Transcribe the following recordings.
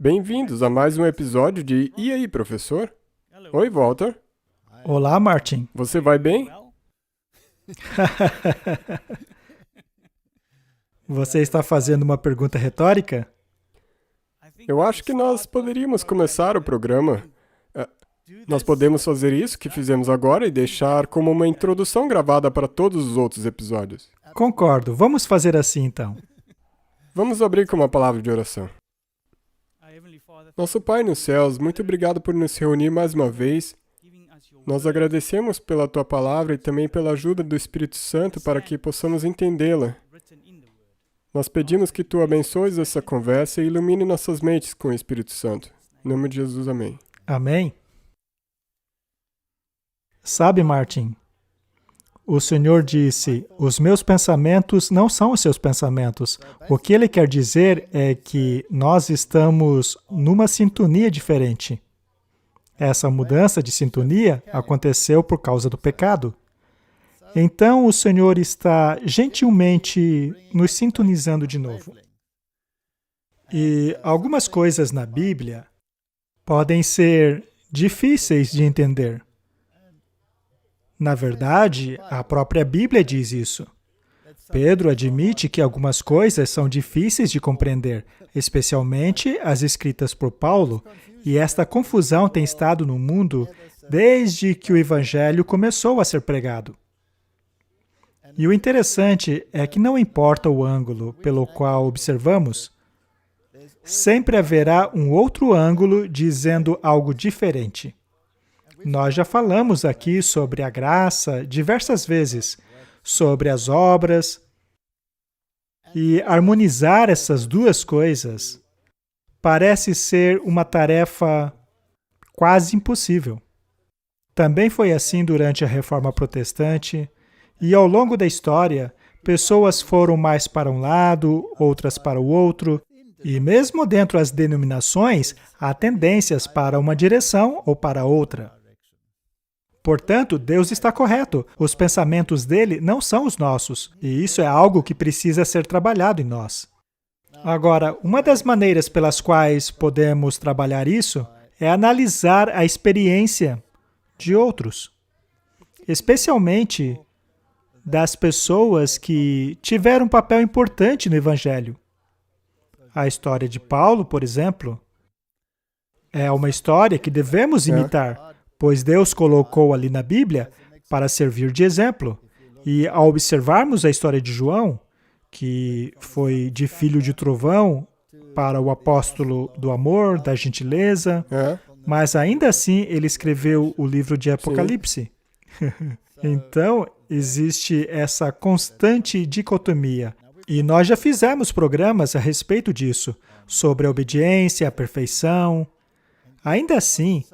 Bem-vindos a mais um episódio de E aí, professor? Oi, Walter. Olá, Martin. Você vai bem? Você está fazendo uma pergunta retórica? Eu acho que nós poderíamos começar o programa. Nós podemos fazer isso que fizemos agora e deixar como uma introdução gravada para todos os outros episódios. Concordo. Vamos fazer assim, então. Vamos abrir com uma palavra de oração. Nosso Pai nos céus, muito obrigado por nos reunir mais uma vez. Nós agradecemos pela Tua palavra e também pela ajuda do Espírito Santo para que possamos entendê-la. Nós pedimos que Tu abençoes essa conversa e ilumine nossas mentes com o Espírito Santo. Em nome de Jesus, amém. Amém? Sabe, Martin, o Senhor disse, os meus pensamentos não são os seus pensamentos. O que Ele quer dizer é que nós estamos numa sintonia diferente. Essa mudança de sintonia aconteceu por causa do pecado. Então, o Senhor está gentilmente nos sintonizando de novo. E algumas coisas na Bíblia podem ser difíceis de entender. Na verdade, a própria Bíblia diz isso. Pedro admite que algumas coisas são difíceis de compreender, especialmente as escritas por Paulo, e esta confusão tem estado no mundo desde que o Evangelho começou a ser pregado. E o interessante é que não importa o ângulo pelo qual observamos, sempre haverá um outro ângulo dizendo algo diferente. Nós já falamos aqui sobre a graça diversas vezes, sobre as obras, e harmonizar essas duas coisas parece ser uma tarefa quase impossível. Também foi assim durante a Reforma Protestante, e ao longo da história, pessoas foram mais para um lado, outras para o outro, e mesmo dentro das denominações, há tendências para uma direção ou para outra. Portanto, Deus está correto. Os pensamentos dele não são os nossos, e isso é algo que precisa ser trabalhado em nós. Agora, uma das maneiras pelas quais podemos trabalhar isso é analisar a experiência de outros, especialmente das pessoas que tiveram um papel importante no Evangelho. A história de Paulo, por exemplo, é uma história que devemos imitar, pois Deus colocou ali na Bíblia para servir de exemplo. E ao observarmos a história de João, que foi de filho de trovão para o apóstolo do amor, da gentileza, mas ainda assim ele escreveu o livro de Apocalipse. Então, existe essa constante dicotomia. E nós já fizemos programas a respeito disso, sobre a obediência, a perfeição. Ainda assim,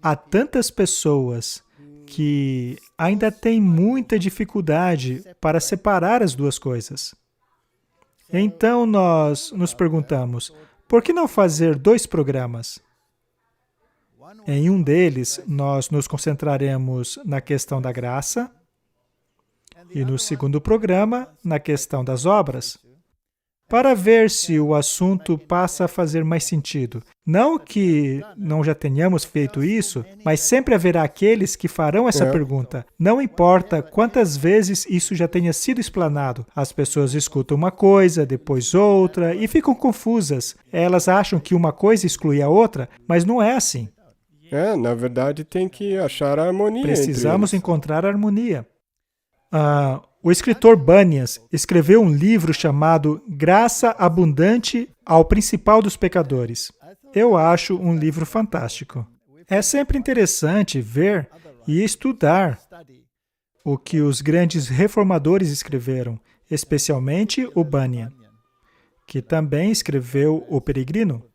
há tantas pessoas que ainda têm muita dificuldade para separar as duas coisas. Então, nós nos perguntamos, por que não fazer 2 programas? Em um deles, nós nos concentraremos na questão da graça e no segundo programa, na questão das obras, para ver se o assunto passa a fazer mais sentido. Não que não já tenhamos feito isso, mas sempre haverá aqueles que farão essa pergunta. Não importa quantas vezes isso já tenha sido explanado. As pessoas escutam uma coisa, depois outra, e ficam confusas. Elas acham que uma coisa exclui a outra, mas não é assim. Na verdade tem que achar a harmonia. Precisamos encontrar a harmonia. O escritor Bunyan escreveu um livro chamado Graça Abundante ao Principal dos Pecadores. Eu acho um livro fantástico. É sempre interessante ver e estudar o que os grandes reformadores escreveram, especialmente o Bunyan, que também escreveu O Peregrino.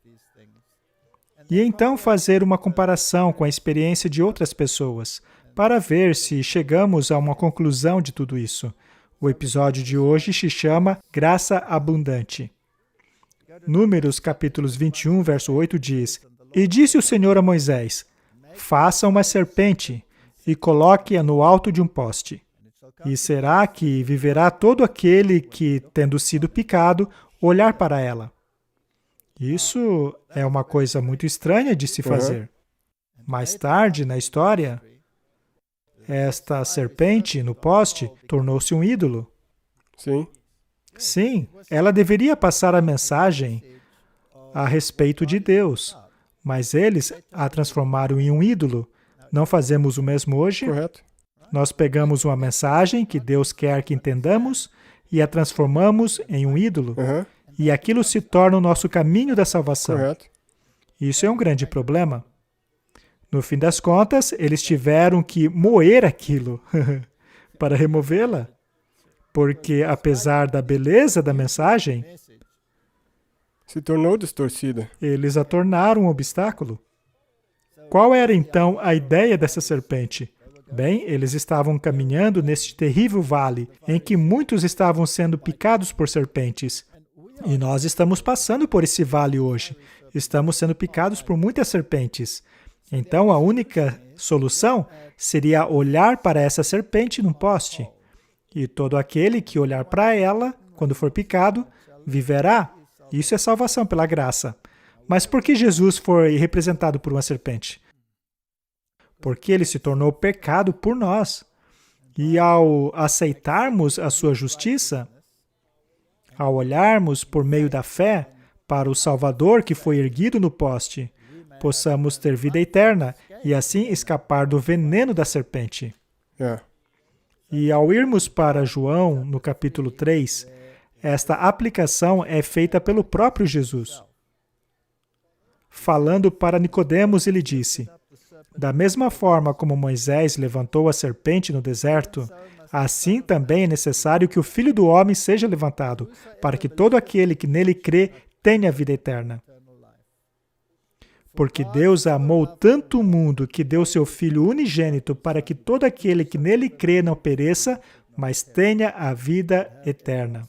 E então fazer uma comparação com a experiência de outras pessoas, para ver se chegamos a uma conclusão de tudo isso. O episódio de hoje se chama Graça Abundante. Números, capítulos 21, verso 8 diz, E disse o Senhor a Moisés, Faça uma serpente e coloque-a no alto de um poste. E será que viverá todo aquele que, tendo sido picado, olhar para ela. Isso é uma coisa muito estranha de se fazer. Mais tarde, na história, esta serpente no poste tornou-se um ídolo. Sim. Sim, ela deveria passar a mensagem a respeito de Deus, mas eles a transformaram em um ídolo. Não fazemos o mesmo hoje? Correto. Nós pegamos uma mensagem que Deus quer que entendamos e a transformamos em um ídolo. E aquilo se torna o nosso caminho da salvação. Correto. Isso é um grande problema. No fim das contas, eles tiveram que moer aquilo para removê-la. Porque, apesar da beleza da mensagem, Se tornou distorcida. eles a tornaram um obstáculo. Qual era, então, a ideia dessa serpente? Bem, eles estavam caminhando neste terrível vale, em que muitos estavam sendo picados por serpentes. E nós estamos passando por esse vale hoje. Estamos sendo picados por muitas serpentes. Então, a única solução seria olhar para essa serpente num poste. E todo aquele que olhar para ela, quando for picado, viverá. Isso é salvação pela graça. Mas por que Jesus foi representado por uma serpente? Porque ele se tornou pecado por nós. E ao aceitarmos a sua justiça, ao olharmos por meio da fé para o Salvador que foi erguido no poste, possamos ter vida eterna e assim escapar do veneno da serpente. E ao irmos para João, no capítulo 3, esta aplicação é feita pelo próprio Jesus. Falando para Nicodemos, ele disse: da mesma forma como Moisés levantou a serpente no deserto, assim também é necessário que o Filho do Homem seja levantado, para que todo aquele que nele crê tenha vida eterna. Porque Deus amou tanto o mundo que deu seu Filho unigênito para que todo aquele que nele crê não pereça, mas tenha a vida eterna.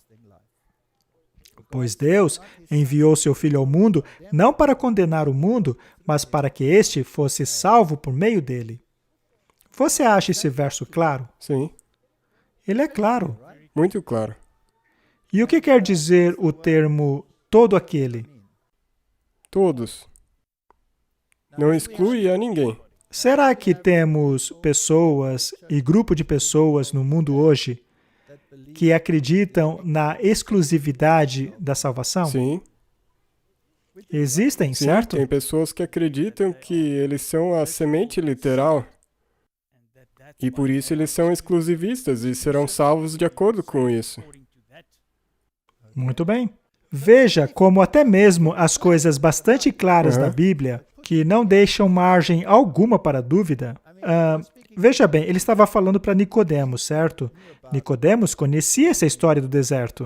Pois Deus enviou seu Filho ao mundo não para condenar o mundo, mas para que este fosse salvo por meio dele. Você acha esse verso claro? Sim. Ele é claro. Muito claro. E o que quer dizer o termo todo aquele? Todos. Não exclui a ninguém. Será que temos pessoas e grupo de pessoas no mundo hoje que acreditam na exclusividade da salvação? Sim. Existem, Sim, certo? tem pessoas que acreditam que eles são a semente literal e por isso eles são exclusivistas e serão salvos de acordo com isso. Muito bem. Veja como até mesmo as coisas bastante claras da Bíblia, que não deixam margem alguma para dúvida. Veja bem, ele estava falando para Nicodemos, certo? Nicodemos conhecia essa história do deserto.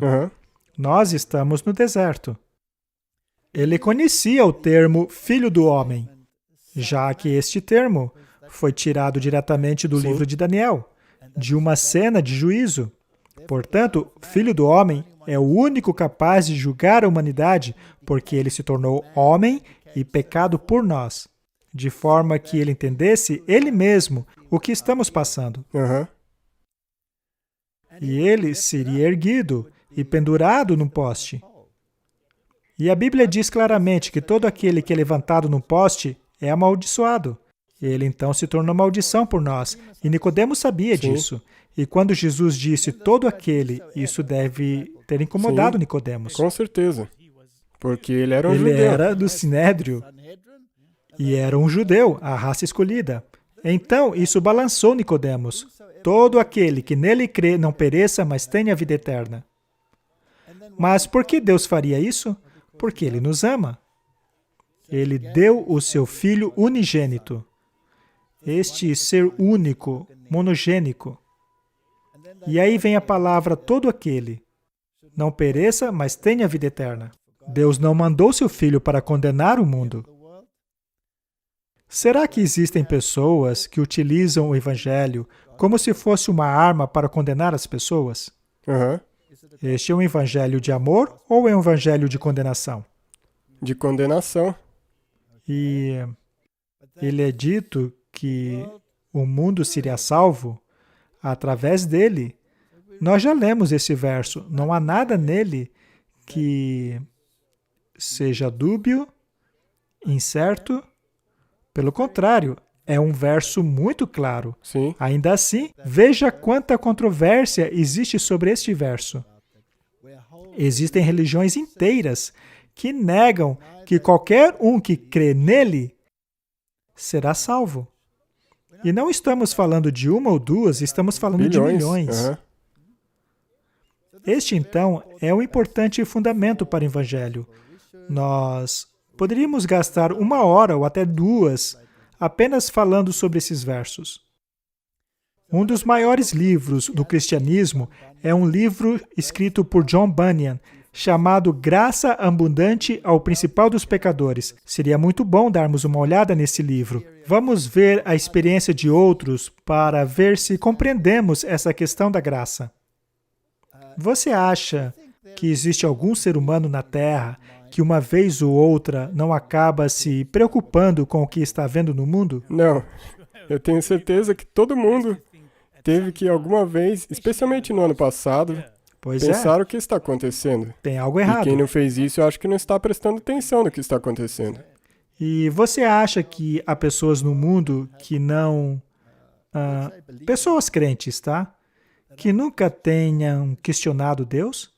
Nós estamos no deserto. Ele conhecia o termo Filho do Homem, já que este termo foi tirado diretamente do livro de Daniel, de uma cena de juízo. Portanto, Filho do Homem é o único capaz de julgar a humanidade, porque ele se tornou homem e pecado por nós, de forma que ele entendesse ele mesmo o que estamos passando. E ele seria erguido e pendurado num poste. E a Bíblia diz claramente que todo aquele que é levantado num poste é amaldiçoado. Ele então se tornou maldição por nós. E Nicodemos sabia disso. E quando Jesus disse todo aquele, isso deve ter incomodado Nicodemos. Com certeza. Porque ele era um Ele judeu. era do Sinédrio. E era um judeu, a raça escolhida. Então, isso balançou Nicodemos. Todo aquele que nele crê não pereça, mas tenha vida eterna. Mas por que Deus faria isso? Porque Ele nos ama. Ele deu o seu Filho unigênito. Este ser único, monogênico. E aí vem a palavra todo aquele. Não pereça, mas tenha vida eterna. Deus não mandou seu Filho para condenar o mundo. Será que existem pessoas que utilizam o Evangelho como se fosse uma arma para condenar as pessoas? Este é um Evangelho de amor ou é um Evangelho de condenação? De condenação. E ele é dito que o mundo seria salvo através dele. Nós já lemos esse verso. Não há nada nele que seja dúbio, incerto. Pelo contrário, é um verso muito claro. Sim. Ainda assim, veja quanta controvérsia existe sobre este verso. Existem religiões inteiras que negam que qualquer um que crê nele será salvo. E não estamos falando de uma ou duas, estamos falando de milhões. Aham. Este, então, é um importante fundamento para o Evangelho. Nós poderíamos gastar 1 hora ou até 2 apenas falando sobre esses versos. Um dos maiores livros do cristianismo é um livro escrito por John Bunyan, chamado Graça Abundante ao Principal dos Pecadores. Seria muito bom darmos uma olhada nesse livro. Vamos ver a experiência de outros para ver se compreendemos essa questão da graça. Você acha que existe algum ser humano na Terra que uma vez ou outra não acaba se preocupando com o que está vendo no mundo? Não. Eu tenho certeza que todo mundo teve que alguma vez, especialmente no ano passado, Pois pensar o que está acontecendo. tem algo E errado. quem não fez isso, eu acho que não está prestando atenção no que está acontecendo. E você acha que há pessoas no mundo que não... pessoas crentes, tá? Que nunca tenham questionado Deus?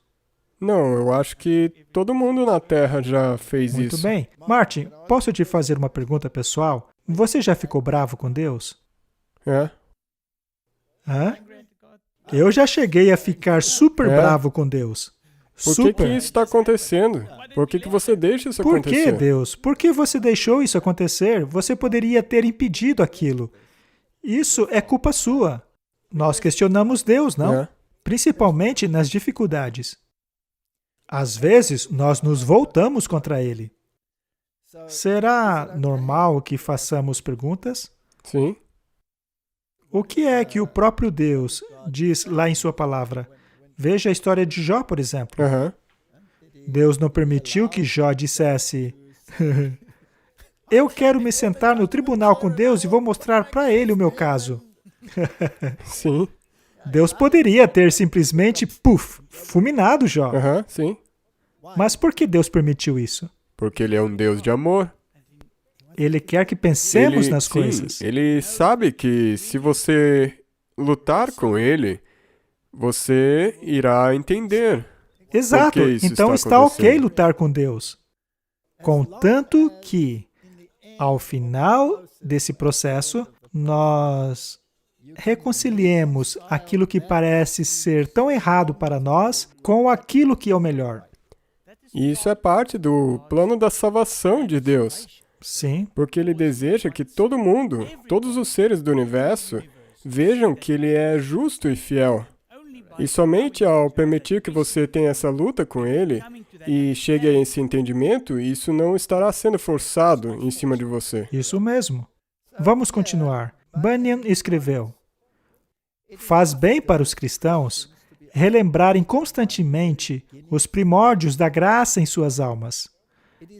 Não, eu acho que todo mundo na Terra já fez Muito isso. bem. Martin, posso te fazer uma pergunta pessoal? Você já ficou bravo com Deus? É? Hã? Eu já cheguei a ficar super bravo com Deus. Por que Super. isso está acontecendo? Por que você deixa isso Por que, acontecer? Deus? Por que você deixou isso acontecer? Você poderia ter impedido aquilo. Isso é culpa sua. Nós questionamos Deus, não? É. Principalmente nas dificuldades. Às vezes, nós nos voltamos contra Ele. Será normal que façamos perguntas? Sim. O que é que o próprio Deus diz lá em sua palavra? Veja a história de Jó, por exemplo. Aham. Deus não permitiu que Jó dissesse: eu quero me sentar no tribunal com Deus e vou mostrar para ele o meu caso. Sim. Deus poderia ter simplesmente, fulminado Jó. Aham. Sim. Mas por que Deus permitiu isso? Porque ele é um Deus de amor. Ele quer que pensemos nas Sim, coisas. ele sabe que se você lutar com ele, você irá entender. Exato. Por que isso Então está está ok acontecendo? lutar com Deus. Contanto que, ao final desse processo, nós reconciliemos aquilo que parece ser tão errado para nós com aquilo que é o melhor. E isso é parte do plano da salvação de Deus. Sim, Porque ele deseja que todo mundo, todos os seres do universo, vejam que ele é justo e fiel. E somente ao permitir que você tenha essa luta com ele e chegue a esse entendimento, isso não estará sendo forçado em cima de você. isso mesmo. Vamos continuar. Bunyan escreveu: faz bem para os cristãos relembrarem constantemente os primórdios da graça em suas almas.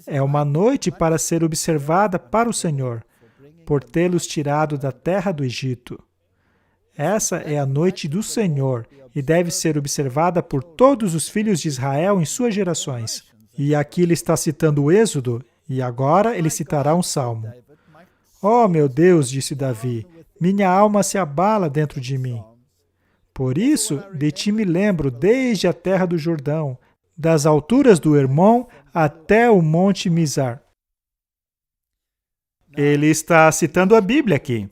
É uma noite para ser observada para o Senhor, por tê-los tirado da terra do Egito. Essa é a noite do Senhor e deve ser observada por todos os filhos de Israel em suas gerações. E aqui ele está citando o Êxodo, e agora ele citará um salmo. Oh, meu Deus, disse Davi, minha alma se abala dentro de mim. Por isso, de ti me lembro desde a terra do Jordão, das alturas do Hermon até o monte Mizar. Ele está citando a Bíblia aqui.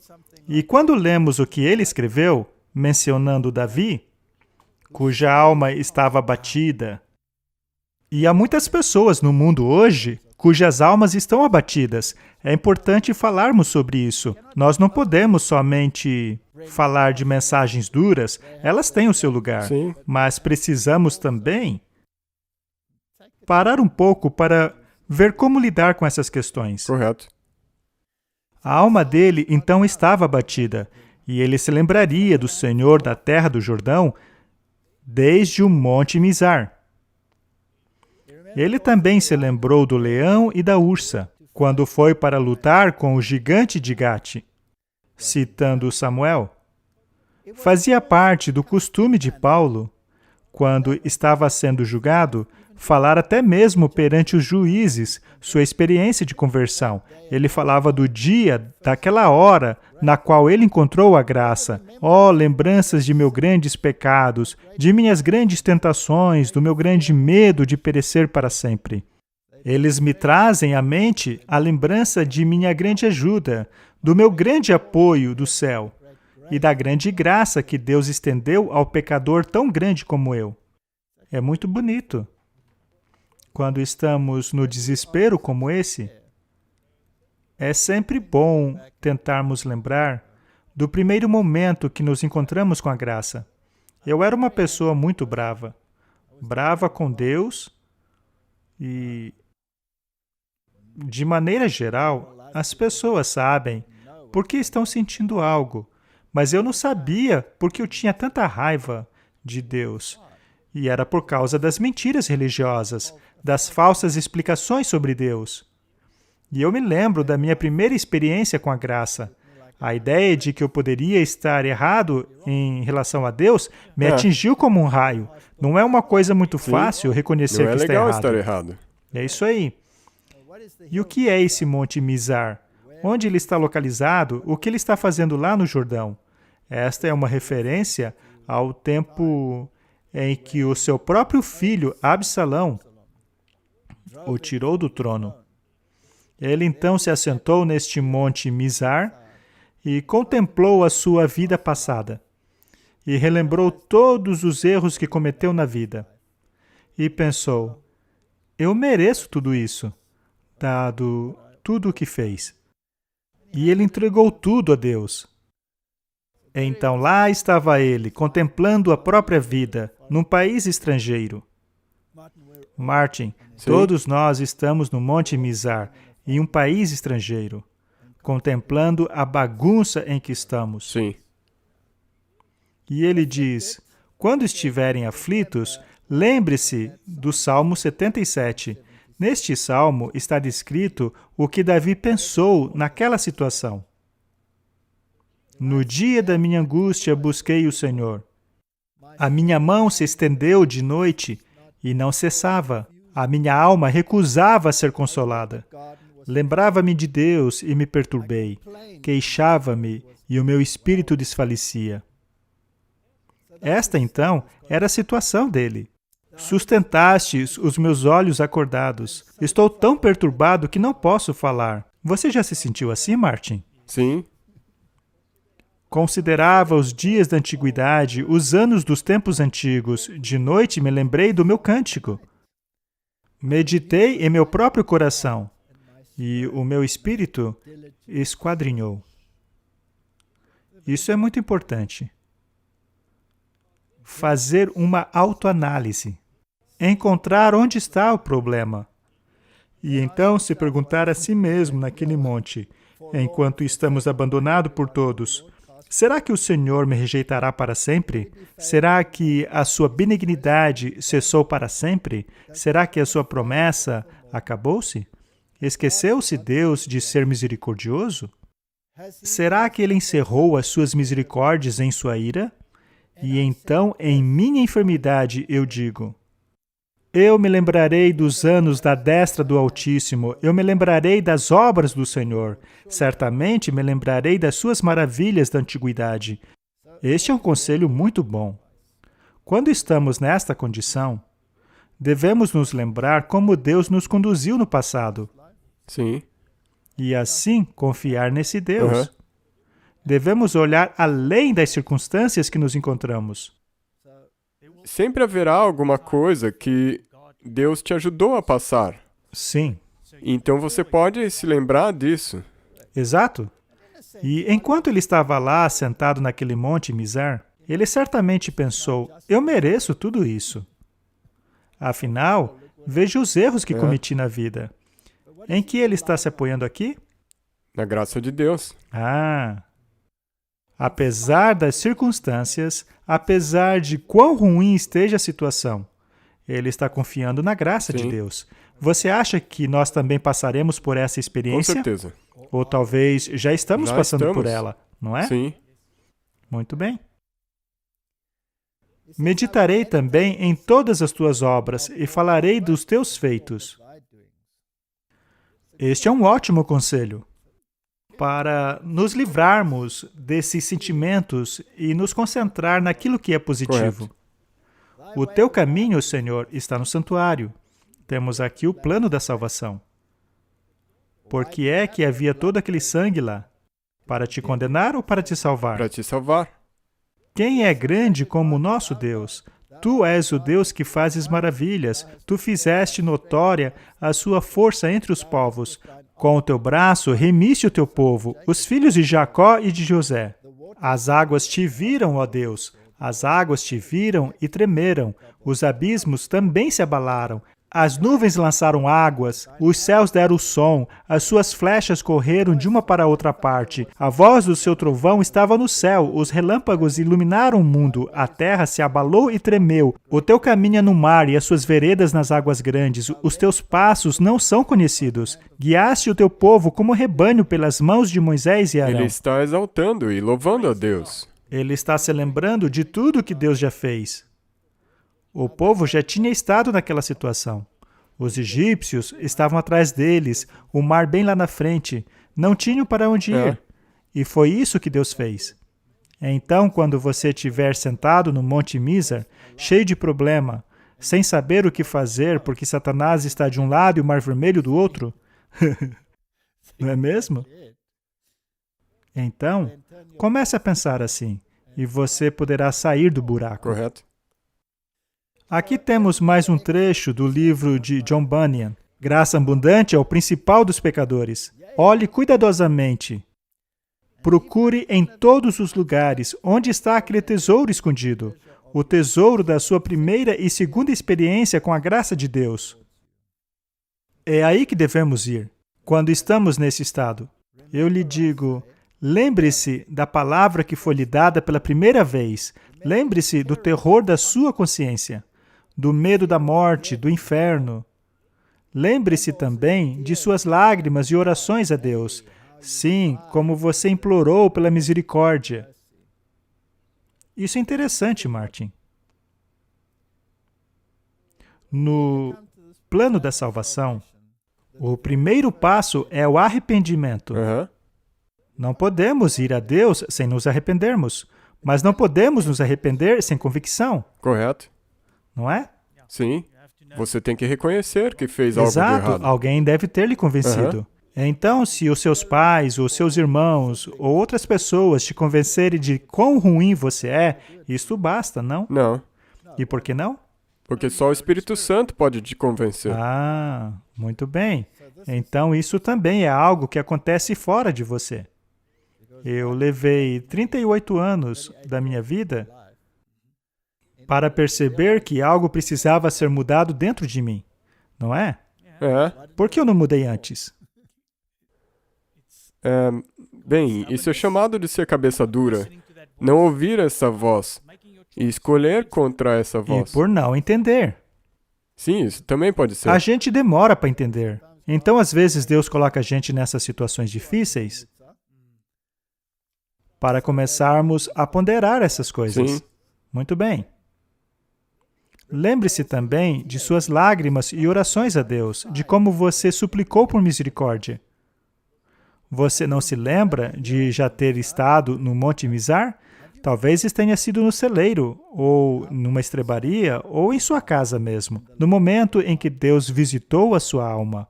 E quando lemos o que ele escreveu, mencionando Davi, cuja alma estava abatida, e há muitas pessoas no mundo hoje cujas almas estão abatidas. É importante falarmos sobre isso. Nós não podemos somente falar de mensagens duras, elas têm o seu lugar, Sim. mas precisamos também parar um pouco para ver como lidar com essas questões. Correto. A alma dele então estava abatida, e ele se lembraria do Senhor da terra do Jordão desde o monte Mizar. Ele também se lembrou do leão e da ursa, quando foi para lutar com o gigante de Gate. Citando Samuel, fazia parte do costume de Paulo, quando estava sendo julgado, falar até mesmo perante os juízes sua experiência de conversão. Ele falava do dia, daquela hora na qual ele encontrou a graça. Oh, lembranças de meus grandes pecados, de minhas grandes tentações, do meu grande medo de perecer para sempre. Eles me trazem à mente a lembrança de minha grande ajuda, do meu grande apoio do céu e da grande graça que Deus estendeu ao pecador tão grande como eu. É muito bonito. Quando estamos no desespero como esse, é sempre bom tentarmos lembrar do primeiro momento que nos encontramos com a graça. Eu era uma pessoa muito brava. Brava com Deus e, de maneira geral, as pessoas sabem porque estão sentindo algo, mas eu não sabia porque eu tinha tanta raiva de Deus. E era por causa das mentiras religiosas, das falsas explicações sobre Deus. E eu me lembro da minha primeira experiência com a graça. A ideia de que eu poderia estar errado em relação a Deus me atingiu como um raio. Não é uma coisa muito fácil reconhecer que está errado. Não é legal estar errado. É isso aí. E o que é esse Monte Mizar? Onde ele está localizado? O que ele está fazendo lá no Jordão? Esta é uma referência ao tempo em que o seu próprio filho, Absalão, o tirou do trono. Ele então se assentou neste Monte Mizar e contemplou a sua vida passada e relembrou todos os erros que cometeu na vida. E pensou, eu mereço tudo isso, dado tudo o que fez. E ele entregou tudo a Deus. Então lá estava ele, contemplando a própria vida, num país estrangeiro. Martin, todos nós estamos no Monte Mizar, em um país estrangeiro, contemplando a bagunça em que estamos. Sim. E ele diz, quando estiverem aflitos, lembre-se do Salmo 77. Neste salmo está descrito o que Davi pensou naquela situação. No dia da minha angústia busquei o Senhor. A minha mão se estendeu de noite e não cessava. A minha alma recusava ser consolada. Lembrava-me de Deus e me perturbei. Queixava-me e o meu espírito desfalecia. Esta, então, era a situação dele. Sustentastes os meus olhos acordados. Estou tão perturbado que não posso falar. Você já se sentiu assim, Martin? Sim. Considerava os dias da antiguidade, os anos dos tempos antigos. De noite me lembrei do meu cântico. Meditei em meu próprio coração, e o meu espírito esquadrinhou. Isso é muito importante. Fazer uma autoanálise. Encontrar onde está o problema. E então se perguntar a si mesmo naquele monte, enquanto estamos abandonados por todos, será que o Senhor me rejeitará para sempre? Será que a sua benignidade cessou para sempre? Será que a sua promessa acabou-se? Esqueceu-se Deus de ser misericordioso? Será que Ele encerrou as suas misericórdias em sua ira? E então, em minha enfermidade, eu digo, eu me lembrarei dos anos da destra do Altíssimo, eu me lembrarei das obras do Senhor, certamente me lembrarei das suas maravilhas da antiguidade. Este é um conselho muito bom. Quando estamos nesta condição, devemos nos lembrar como Deus nos conduziu no passado. Sim. E assim confiar nesse Deus. Devemos olhar além das circunstâncias que nos encontramos. Sempre haverá alguma coisa que Deus te ajudou a passar. Sim. Então você pode se lembrar disso. Exato. E enquanto ele estava lá, sentado naquele monte Mizar, ele certamente pensou, eu mereço tudo isso. Afinal, veja os erros que cometi na vida. Em que ele está se apoiando aqui? Na graça de Deus. Apesar das circunstâncias, apesar de quão ruim esteja a situação, ele está confiando na graça de Deus. Você acha que nós também passaremos por essa experiência? Com certeza. Ou talvez já estamos passando por ela, não é? Sim. Muito bem. Meditarei também em todas as tuas obras e falarei dos teus feitos. Este é um ótimo conselho para nos livrarmos desses sentimentos e nos concentrar naquilo que é positivo. Correto. O teu caminho, Senhor, está no santuário. Temos aqui o plano da salvação. Por que é que havia todo aquele sangue lá? Para te condenar ou para te salvar? Para te salvar. Quem é grande como o nosso Deus? Tu és o Deus que fazes maravilhas. Tu fizeste notória a sua força entre os povos. Com o teu braço remiste o teu povo, os filhos de Jacó e de José. As águas te viram, ó Deus. As águas te viram e tremeram. Os abismos também se abalaram. As nuvens lançaram águas, os céus deram som, as suas flechas correram de uma para outra parte. A voz do seu trovão estava no céu, os relâmpagos iluminaram o mundo, a terra se abalou e tremeu. O teu caminho é no mar e as suas veredas nas águas grandes, os teus passos não são conhecidos. Guiaste o teu povo como rebanho pelas mãos de Moisés e Arão. Ele está exaltando e louvando a Deus. Ele está se lembrando de tudo que Deus já fez. O povo já tinha estado naquela situação. Os egípcios estavam atrás deles, o mar bem lá na frente, não tinham para onde ir. E foi isso que Deus fez. Então, quando você estiver sentado no Monte Mizar, cheio de problema, sem saber o que fazer porque Satanás está de um lado e o Mar Vermelho do outro, não é mesmo? Então, comece a pensar assim, e você poderá sair do buraco. Correto. Aqui temos mais um trecho do livro de John Bunyan. Graça abundante é o principal dos pecadores. Olhe cuidadosamente. Procure em todos os lugares onde está aquele tesouro escondido. O tesouro da sua primeira e segunda experiência com a graça de Deus. É aí que devemos ir, quando estamos nesse estado. Eu lhe digo, lembre-se da palavra que foi lhe dada pela primeira vez. Lembre-se do terror da sua consciência, do medo da morte, do inferno. Lembre-se também de suas lágrimas e orações a Deus. Sim, como você implorou pela misericórdia. Isso é interessante, Martin. No plano da salvação, o primeiro passo é o arrependimento. Não podemos ir a Deus sem nos arrependermos, mas não podemos nos arrepender sem convicção. Correto. Não é? Sim. Você tem que reconhecer que fez algo de Exato. errado. Alguém deve ter lhe convencido. Então, se os seus pais, os seus irmãos ou outras pessoas te convencerem de quão ruim você é, isso basta, não? Não. E por que não? Porque só o Espírito Santo pode te convencer. Ah, muito bem. Então, isso também é algo que acontece fora de você. Eu levei 38 anos da minha vida para perceber que algo precisava ser mudado dentro de mim, não é? Por que eu não mudei antes? Bem, isso é chamado de ser cabeça dura. Não ouvir essa voz e escolher contra essa voz. E por não entender. Sim, isso também pode ser. A gente demora para entender. Então, às vezes, Deus coloca a gente nessas situações difíceis para começarmos a ponderar essas coisas. Sim. Muito bem. Lembre-se também de suas lágrimas e orações a Deus, de como você suplicou por misericórdia. Você não se lembra de já ter estado no Monte Mizar? Talvez tenha sido no celeiro, ou numa estrebaria, ou em sua casa mesmo, no momento em que Deus visitou a sua alma.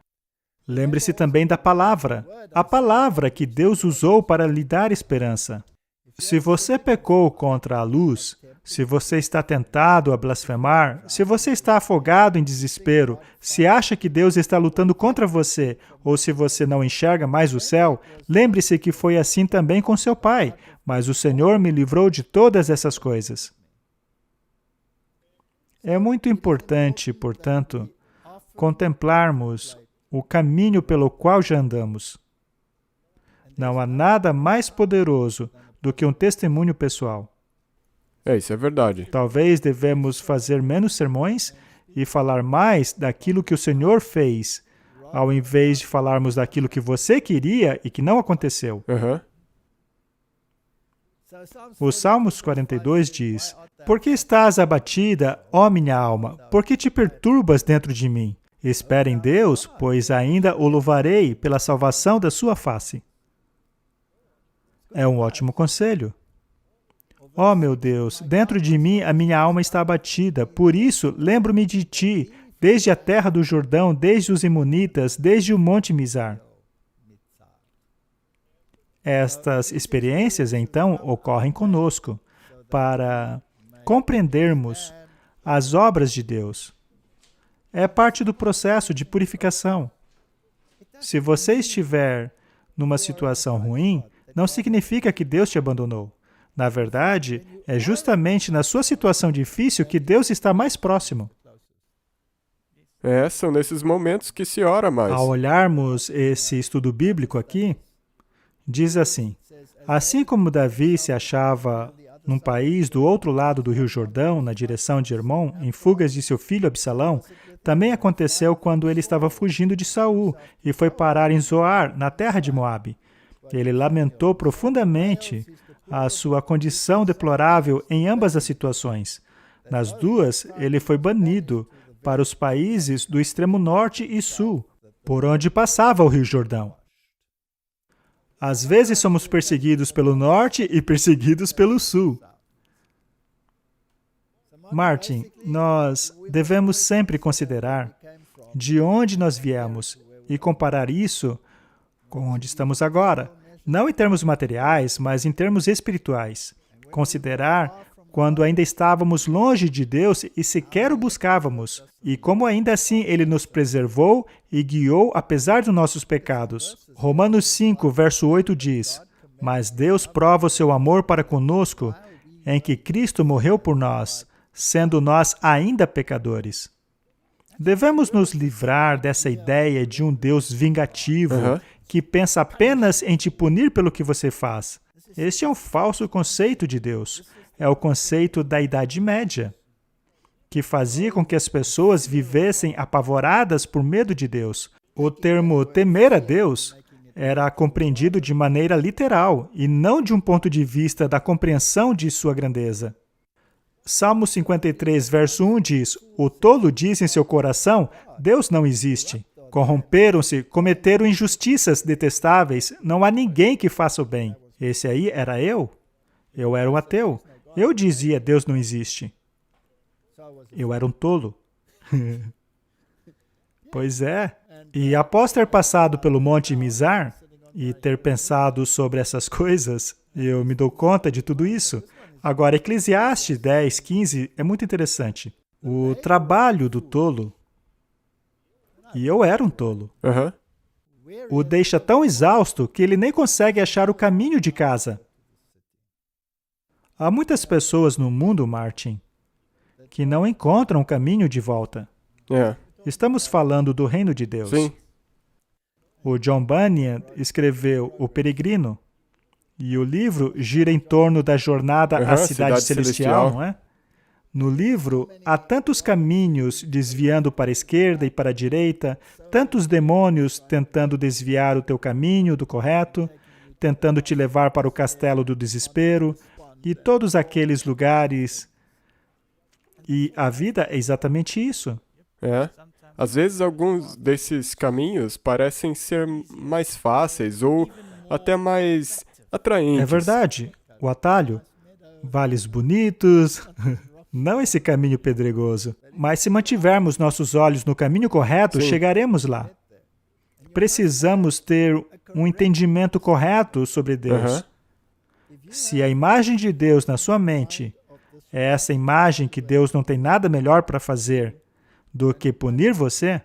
Lembre-se também da palavra, a palavra que Deus usou para lhe dar esperança. Se você pecou contra a luz, se você está tentado a blasfemar, se você está afogado em desespero, se acha que Deus está lutando contra você, ou se você não enxerga mais o céu, lembre-se que foi assim também com seu pai, mas o Senhor me livrou de todas essas coisas. É muito importante, portanto, contemplarmos o caminho pelo qual já andamos. Não há nada mais poderoso do que um testemunho pessoal. Isso é verdade. Talvez devemos fazer menos sermões e falar mais daquilo que o Senhor fez, ao invés de falarmos daquilo que você queria e que não aconteceu. O Salmos 42 diz: Por que estás abatida, ó minha alma? Por que te perturbas dentro de mim? Espera em Deus, pois ainda o louvarei pela salvação da sua face. É um ótimo conselho. Ó meu Deus, dentro de mim a minha alma está abatida, por isso lembro-me de ti, desde a terra do Jordão, desde os Emonitas, desde o monte Mizar. Estas experiências, então, ocorrem conosco para compreendermos as obras de Deus. É parte do processo de purificação. Se você estiver numa situação ruim, não significa que Deus te abandonou. Na verdade, é justamente na sua situação difícil que Deus está mais próximo. São nesses momentos que se ora mais. Ao olharmos esse estudo bíblico aqui, diz assim: assim como Davi se achava num país do outro lado do Rio Jordão, na direção de Hermon, em fugas de seu filho Absalão, também aconteceu quando ele estava fugindo de Saul e foi parar em Zoar, na terra de Moabe. Ele lamentou profundamente a sua condição deplorável em ambas as situações. Nas duas, ele foi banido para os países do extremo norte e sul, por onde passava o Rio Jordão. Às vezes somos perseguidos pelo norte e perseguidos pelo sul. Martin, nós devemos sempre considerar de onde nós viemos e comparar isso com onde estamos agora. Não em termos materiais, mas em termos espirituais. Considerar quando ainda estávamos longe de Deus e sequer o buscávamos, e como ainda assim Ele nos preservou e guiou apesar dos nossos pecados. Romanos 5, verso 8 diz: Mas Deus prova o seu amor para conosco, em que Cristo morreu por nós, sendo nós ainda pecadores. Devemos nos livrar dessa ideia de um Deus vingativo, que pensa apenas em te punir pelo que você faz. Este é um falso conceito de Deus. É o conceito da Idade Média, que fazia com que as pessoas vivessem apavoradas por medo de Deus. O termo temer a Deus era compreendido de maneira literal e não de um ponto de vista da compreensão de sua grandeza. Salmo 53, verso 1 diz: O tolo diz em seu coração, Deus não existe. Corromperam-se, cometeram injustiças detestáveis, não há ninguém que faça o bem. Esse aí era eu? Eu era um ateu. Eu dizia, Deus não existe. Eu era um tolo. Pois é. E após ter passado pelo Monte Mizar e ter pensado sobre essas coisas, eu me dou conta de tudo isso. Agora, Eclesiastes 10, 15 é muito interessante. O trabalho do tolo, e eu era um tolo, o deixa tão exausto que ele nem consegue achar o caminho de casa. Há muitas pessoas no mundo, Martin, que não encontram o caminho de volta. Estamos falando do reino de Deus. Sim. O John Bunyan escreveu O Peregrino, e o livro gira em torno da jornada à cidade celestial, não é? No livro, há tantos caminhos desviando para a esquerda e para a direita, tantos demônios tentando desviar o teu caminho do correto, tentando te levar para o castelo do desespero, e todos aqueles lugares. E a vida é exatamente isso. Às vezes, alguns desses caminhos parecem ser mais fáceis ou até mais atraentes. É verdade. O atalho, vales bonitos, não esse caminho pedregoso. Mas se mantivermos nossos olhos no caminho correto, chegaremos lá. Precisamos ter um entendimento correto sobre Deus. Se a imagem de Deus na sua mente é essa imagem que Deus não tem nada melhor para fazer do que punir você,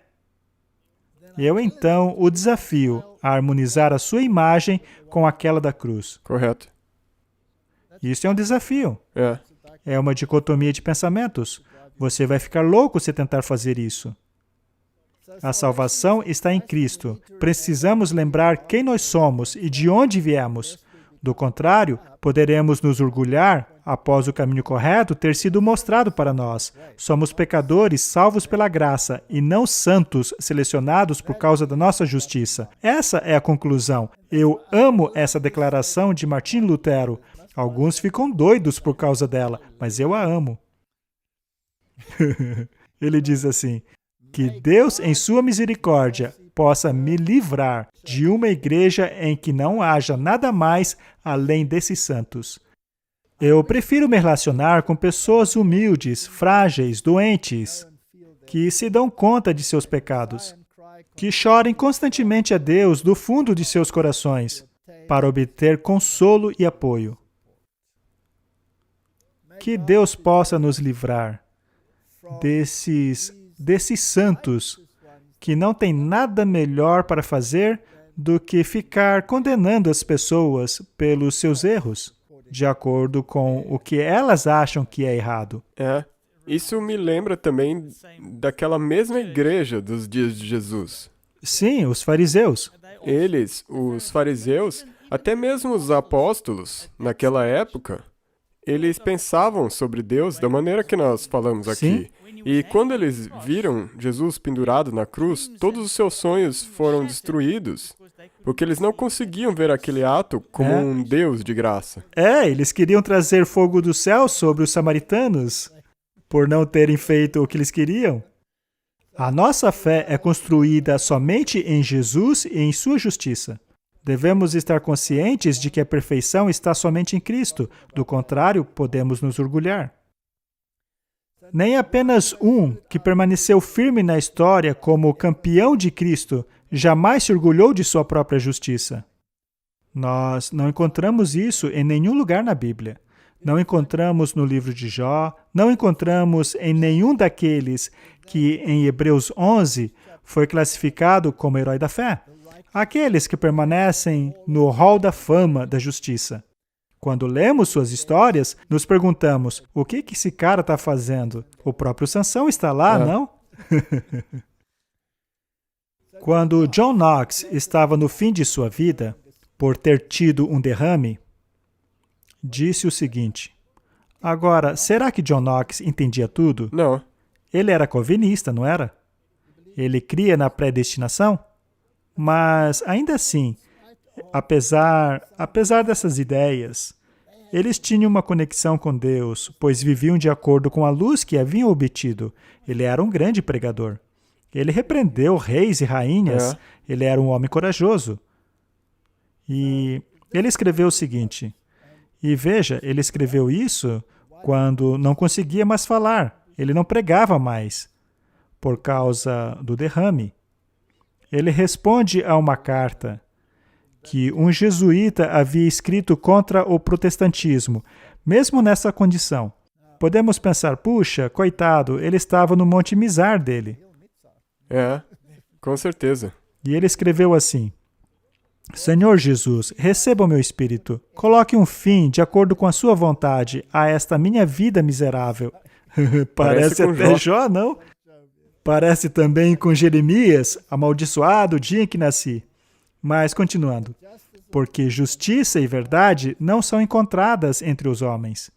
eu então o desafio a harmonizar a sua imagem com aquela da cruz. Correto. Isso é um desafio. É uma dicotomia de pensamentos. Você vai ficar louco se tentar fazer isso. A salvação está em Cristo. Precisamos lembrar quem nós somos e de onde viemos. Do contrário, poderemos nos orgulhar, após o caminho correto ter sido mostrado para nós. Somos pecadores salvos pela graça e não santos selecionados por causa da nossa justiça. Essa é a conclusão. Eu amo essa declaração de Martim Lutero. Alguns ficam doidos por causa dela, mas eu a amo. Ele diz assim, que Deus, em sua misericórdia, possa me livrar de uma igreja em que não haja nada mais além desses santos. Eu prefiro me relacionar com pessoas humildes, frágeis, doentes, que se dão conta de seus pecados, que chorem constantemente a Deus do fundo de seus corações, para obter consolo e apoio. Que Deus possa nos livrar desses santos que não têm nada melhor para fazer do que ficar condenando as pessoas pelos seus erros, de acordo com o que elas acham que é errado. Isso me lembra também daquela mesma igreja dos dias de Jesus. Sim, os fariseus. Eles, os fariseus, até mesmo os apóstolos, naquela época, eles pensavam sobre Deus da maneira que nós falamos aqui. Sim. E quando eles viram Jesus pendurado na cruz, todos os seus sonhos foram destruídos, porque eles não conseguiam ver aquele ato como um Deus de graça. Eles queriam trazer fogo do céu sobre os samaritanos, por não terem feito o que eles queriam. A nossa fé é construída somente em Jesus e em sua justiça. Devemos estar conscientes de que a perfeição está somente em Cristo, do contrário, podemos nos orgulhar. Nem apenas um que permaneceu firme na história como campeão de Cristo jamais se orgulhou de sua própria justiça. Nós não encontramos isso em nenhum lugar na Bíblia. Não encontramos no livro de Jó, não encontramos em nenhum daqueles que em Hebreus 11 foi classificado como herói da fé. Aqueles que permanecem no hall da fama da justiça. Quando lemos suas histórias, nos perguntamos, o que esse cara está fazendo? O próprio Sansão está lá, não? Quando John Knox estava no fim de sua vida, por ter tido um derrame, disse o seguinte, agora, será que John Knox entendia tudo? Não. Ele era calvinista, não era? Ele cria na predestinação? Mas, ainda assim, apesar dessas ideias, eles tinham uma conexão com Deus, pois viviam de acordo com a luz que haviam obtido. Ele era um grande pregador. Ele repreendeu reis e rainhas. Ele era um homem corajoso. E ele escreveu o seguinte, e veja, ele escreveu isso quando não conseguia mais falar. Ele não pregava mais, por causa do derrame. Ele responde a uma carta que um jesuíta havia escrito contra o protestantismo, mesmo nessa condição. Podemos pensar, puxa, coitado, ele estava no Monte Mizar dele. Com certeza. E ele escreveu assim, Senhor Jesus, receba o meu espírito, coloque um fim, de acordo com a sua vontade, a esta minha vida miserável. Parece até Jó, não? Parece também com Jeremias, amaldiçoado o dia em que nasci. Mas, continuando, porque justiça e verdade não são encontradas entre os homens.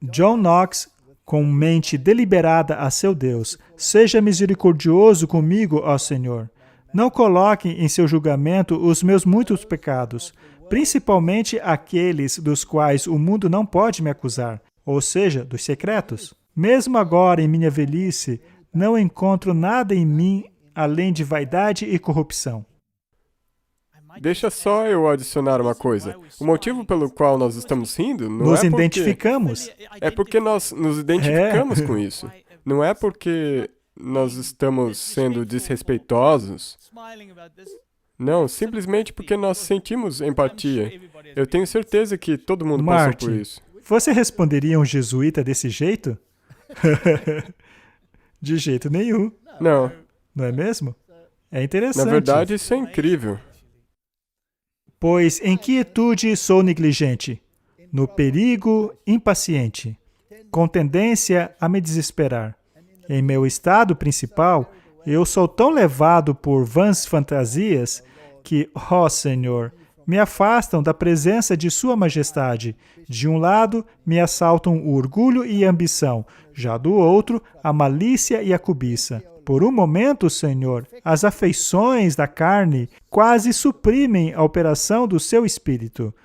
John Knox, com mente deliberada a seu Deus, seja misericordioso comigo, ó Senhor. Não coloque em seu julgamento os meus muitos pecados, principalmente aqueles dos quais o mundo não pode me acusar, ou seja, dos secretos. Mesmo agora, em minha velhice, não encontro nada em mim além de vaidade e corrupção. Deixa só eu adicionar uma coisa. O motivo pelo qual nós estamos rindo não Nos é porque... identificamos. É porque nós nos identificamos com isso. Não é porque nós estamos sendo desrespeitosos. Não, simplesmente porque nós sentimos empatia. Eu tenho certeza que todo mundo passou por isso. Você responderia a um jesuíta desse jeito? De jeito nenhum. Não. Não é mesmo? É interessante. Na verdade, isso é incrível. Pois em quietude sou negligente, no perigo impaciente, com tendência a me desesperar. Em meu estado principal, eu sou tão levado por vãs fantasias que, ó Senhor, me afastam da presença de Sua Majestade. De um lado, me assaltam o orgulho e a ambição, já do outro, a malícia e a cobiça. Por um momento, Senhor, as afeições da carne quase suprimem a operação do Seu Espírito.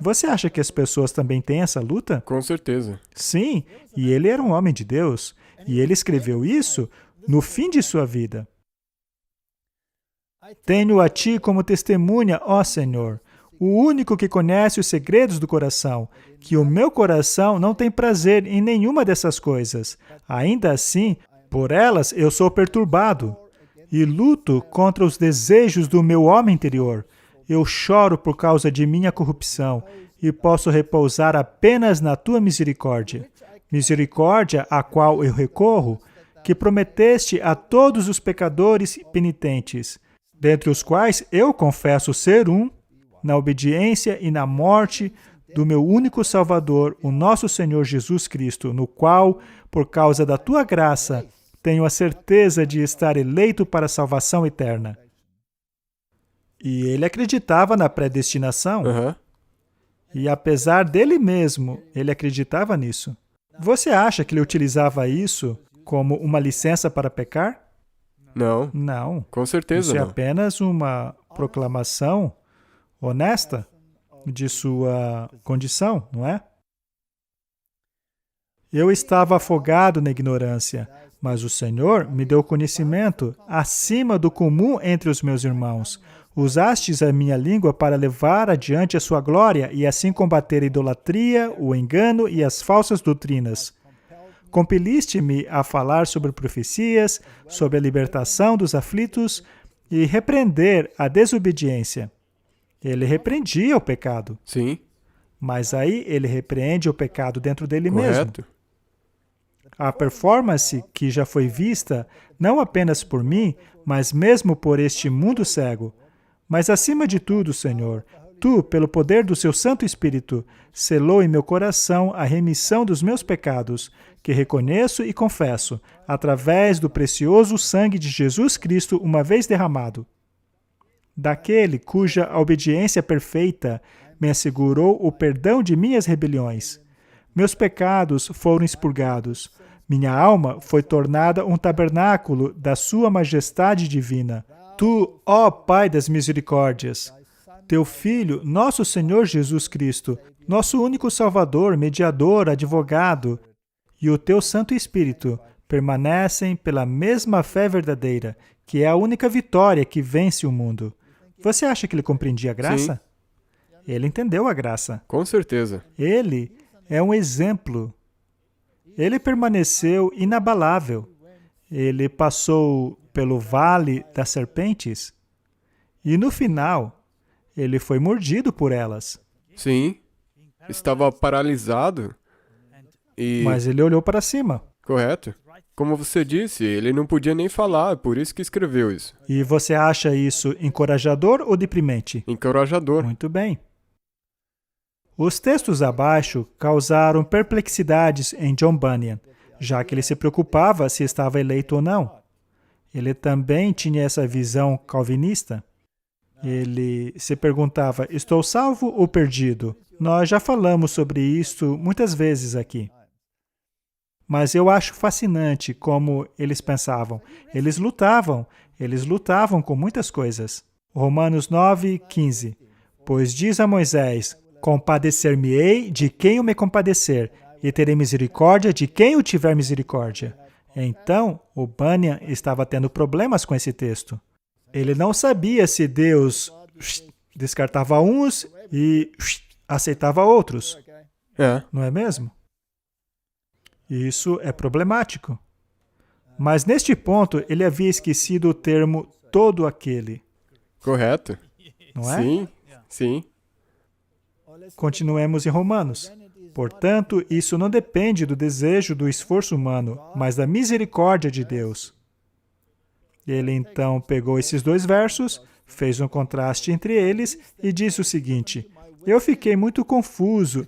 Você acha que as pessoas também têm essa luta? Com certeza. Sim, e ele era um homem de Deus, e ele escreveu isso no fim de sua vida. Tenho a ti como testemunha, ó Senhor, o único que conhece os segredos do coração, que o meu coração não tem prazer em nenhuma dessas coisas. Ainda assim, por elas eu sou perturbado e luto contra os desejos do meu homem interior. Eu choro por causa de minha corrupção e posso repousar apenas na tua misericórdia. Misericórdia a qual eu recorro, que prometeste a todos os pecadores penitentes, dentre os quais eu confesso ser um, na obediência e na morte do meu único Salvador, o nosso Senhor Jesus Cristo, no qual, por causa da tua graça, tenho a certeza de estar eleito para a salvação eterna. E ele acreditava na predestinação. Aham. E apesar dele mesmo, ele acreditava nisso. Você acha que ele utilizava isso como uma licença para pecar? Não, Não. com certeza Isso é não. apenas uma proclamação honesta de sua condição, não é? Eu estava afogado na ignorância, mas o Senhor me deu conhecimento acima do comum entre os meus irmãos. Usastes a minha língua para levar adiante a sua glória e assim combater a idolatria, o engano e as falsas doutrinas. Compeliste-me a falar sobre profecias, sobre a libertação dos aflitos e repreender a desobediência. Ele repreendia o pecado, Sim, mas aí ele repreende o pecado dentro dele mesmo. correto. A performance que já foi vista, não apenas por mim, mas mesmo por este mundo cego. Mas acima de tudo, Senhor, Tu, pelo poder do Seu Santo Espírito, selou em meu coração a remissão dos meus pecados, que reconheço e confesso, através do precioso sangue de Jesus Cristo uma vez derramado. Daquele cuja obediência perfeita me assegurou o perdão de minhas rebeliões. Meus pecados foram expurgados. Minha alma foi tornada um tabernáculo da Sua majestade divina. Tu, ó Pai das misericórdias, Teu Filho, nosso Senhor Jesus Cristo, nosso único Salvador, mediador, advogado, e o Teu Santo Espírito permanecem pela mesma fé verdadeira, que é a única vitória que vence o mundo. Você acha que ele compreendia a graça? Ele entendeu a graça. Com certeza. Ele é um exemplo. Ele permaneceu inabalável. Ele passou pelo vale das serpentes e, no final, ele foi mordido por elas. Sim, estava paralisado e... Mas ele olhou para cima. Correto. Como você disse, ele não podia nem falar, por isso que escreveu isso. E você acha isso encorajador ou deprimente? Encorajador. Muito bem. Os textos abaixo causaram perplexidades em John Bunyan, já que ele se preocupava se estava eleito ou não. Ele também tinha essa visão calvinista. Ele se perguntava, estou salvo ou perdido? Nós já falamos sobre isso muitas vezes aqui. Mas eu acho fascinante como eles pensavam. Eles lutavam com muitas coisas. Romanos 9:15. Pois diz a Moisés, compadecer-me-ei de quem eu me compadecer, e terei misericórdia de quem eu tiver misericórdia. Então, o Bunyan estava tendo problemas com esse texto. Ele não sabia se Deus descartava uns e aceitava outros. É. Não é mesmo? Isso é problemático. Mas neste ponto, ele havia esquecido o termo todo aquele. Correto. Não é? Sim, sim. Continuemos em Romanos. Portanto, isso não depende do desejo do esforço humano, mas da misericórdia de Deus. Ele então pegou esses dois versos, fez um contraste entre eles e disse o seguinte, eu fiquei muito confuso.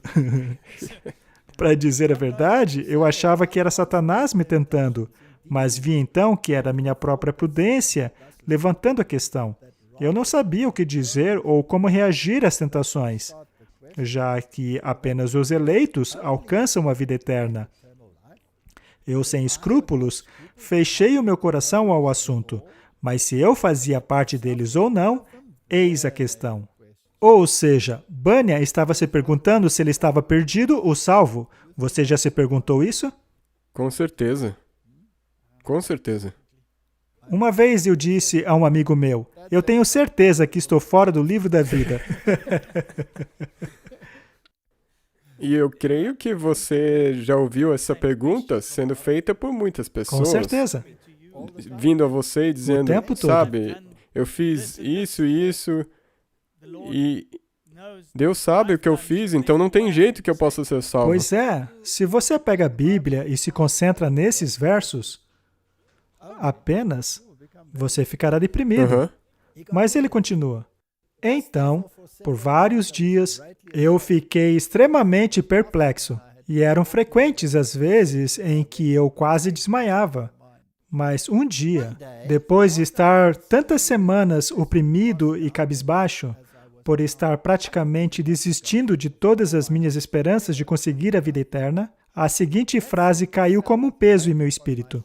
Para dizer a verdade, eu achava que era Satanás me tentando, mas vi então que era a minha própria prudência levantando a questão. Eu não sabia o que dizer ou como reagir às tentações, já que apenas os eleitos alcançam a vida eterna. Eu, sem escrúpulos, fechei o meu coração ao assunto, mas se eu fazia parte deles ou não, eis a questão. Ou seja, Banya estava se perguntando se ele estava perdido ou salvo. Você já se perguntou isso? Com certeza. Com certeza. Uma vez eu disse a um amigo meu, eu tenho certeza que estou fora do livro da vida. E eu creio que você já ouviu essa pergunta sendo feita por muitas pessoas. Com certeza. Vindo a você e dizendo, tempo todo. sabe, eu fiz isso e isso, e Deus sabe o que eu fiz, então não tem jeito que eu possa ser salvo. Pois é, se você pega a Bíblia e se concentra nesses versos, apenas você ficará deprimido. Aham. Mas ele continua. Então, por vários dias, eu fiquei extremamente perplexo. E eram frequentes as vezes em que eu quase desmaiava. Mas um dia, depois de estar tantas semanas oprimido e cabisbaixo, por estar praticamente desistindo de todas as minhas esperanças de conseguir a vida eterna, a seguinte frase caiu como um peso em meu espírito.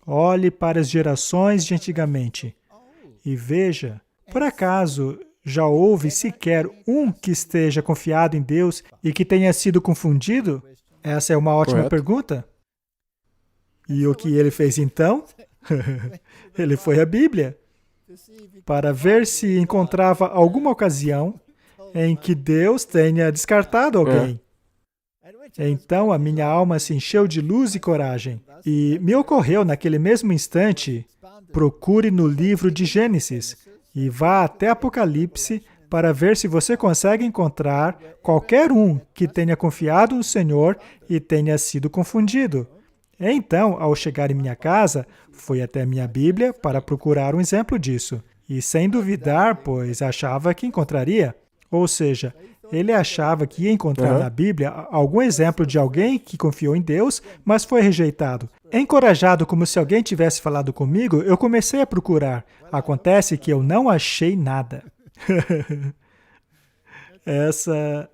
Olhe para as gerações de antigamente e veja, por acaso já houve sequer um que esteja confiado em Deus e que tenha sido confundido? Essa é uma ótima Correto. pergunta. E o que ele fez então? Ele foi à Bíblia para ver se encontrava alguma ocasião em que Deus tenha descartado alguém. Então a minha alma se encheu de luz e coragem. E me ocorreu naquele mesmo instante, procure no livro de Gênesis e vá até Apocalipse para ver se você consegue encontrar qualquer um que tenha confiado no Senhor e tenha sido confundido. Então, ao chegar em minha casa, fui até minha Bíblia para procurar um exemplo disso. E sem duvidar, pois achava que encontraria. Ou seja, ele achava que ia encontrar na Bíblia algum exemplo de alguém que confiou em Deus, mas foi rejeitado. Encorajado como se alguém tivesse falado comigo, eu comecei a procurar. Acontece que eu não achei nada. Essa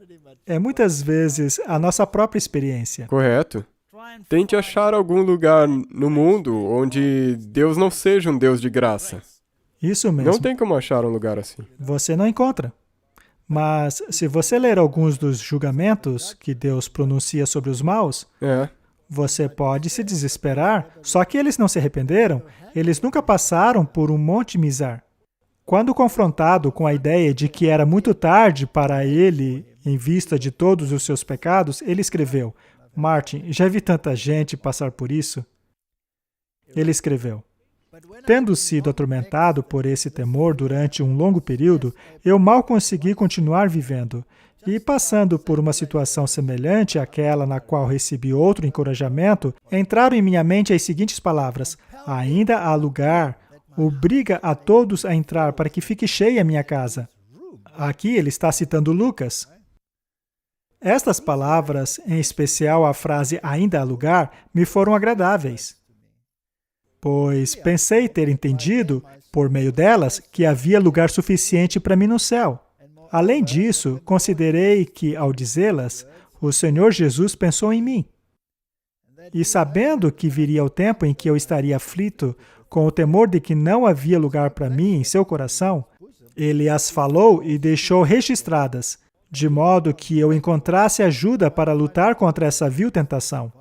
é muitas vezes a nossa própria experiência. Correto. Tente achar algum lugar no mundo onde Deus não seja um Deus de graça. Isso mesmo. Não tem como achar um lugar assim. Você não encontra. Mas se você ler alguns dos julgamentos que Deus pronuncia sobre os maus, você pode se desesperar, só que eles não se arrependeram, eles nunca passaram por um monte Mizar. Quando confrontado com a ideia de que era muito tarde para ele, em vista de todos os seus pecados, ele escreveu, Martin, já vi tanta gente passar por isso. Ele escreveu, tendo sido atormentado por esse temor durante um longo período, eu mal consegui continuar vivendo. E passando por uma situação semelhante àquela na qual recebi outro encorajamento, entraram em minha mente as seguintes palavras, ainda há lugar, obriga a todos a entrar para que fique cheia a minha casa. Aqui ele está citando Lucas. Estas palavras, em especial a frase ainda há lugar, me foram agradáveis, pois pensei ter entendido, por meio delas, que havia lugar suficiente para mim no céu. Além disso, considerei que, ao dizê-las, o Senhor Jesus pensou em mim. E sabendo que viria o tempo em que eu estaria aflito, com o temor de que não havia lugar para mim em seu coração, ele as falou e deixou registradas, de modo que eu encontrasse ajuda para lutar contra essa vil tentação.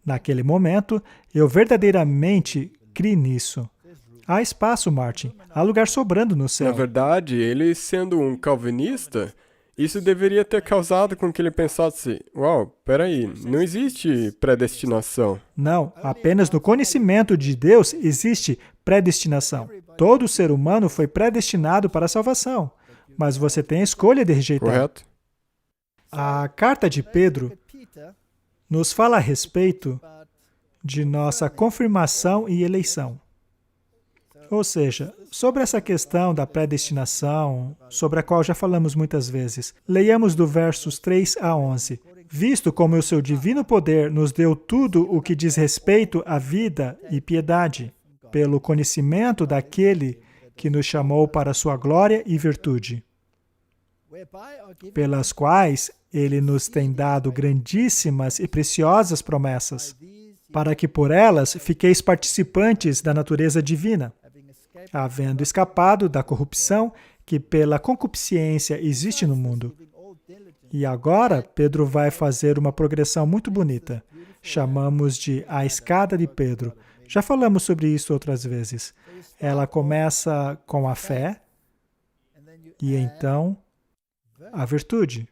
Naquele momento, eu verdadeiramente criei nisso. Há espaço, Martin. Há lugar sobrando no céu. Na verdade, ele sendo um calvinista, isso deveria ter causado com que ele pensasse, uau, peraí, não existe predestinação. Não, apenas no conhecimento de Deus existe predestinação. Todo ser humano foi predestinado para a salvação, mas você tem a escolha de rejeitar. Correto? A carta de Pedro nos fala a respeito de nossa confirmação e eleição. Ou seja, sobre essa questão da predestinação, sobre a qual já falamos muitas vezes, leiamos do versos 3 a 11. Visto como o seu divino poder nos deu tudo o que diz respeito à vida e piedade, pelo conhecimento daquele que nos chamou para sua glória e virtude, pelas quais ele nos tem dado grandíssimas e preciosas promessas, para que por elas fiqueis participantes da natureza divina, havendo escapado da corrupção que pela concupiscência existe no mundo. E agora, Pedro vai fazer uma progressão muito bonita. Chamamos de a escada de Pedro. Já falamos sobre isso outras vezes. Ela começa com a fé e então a virtude.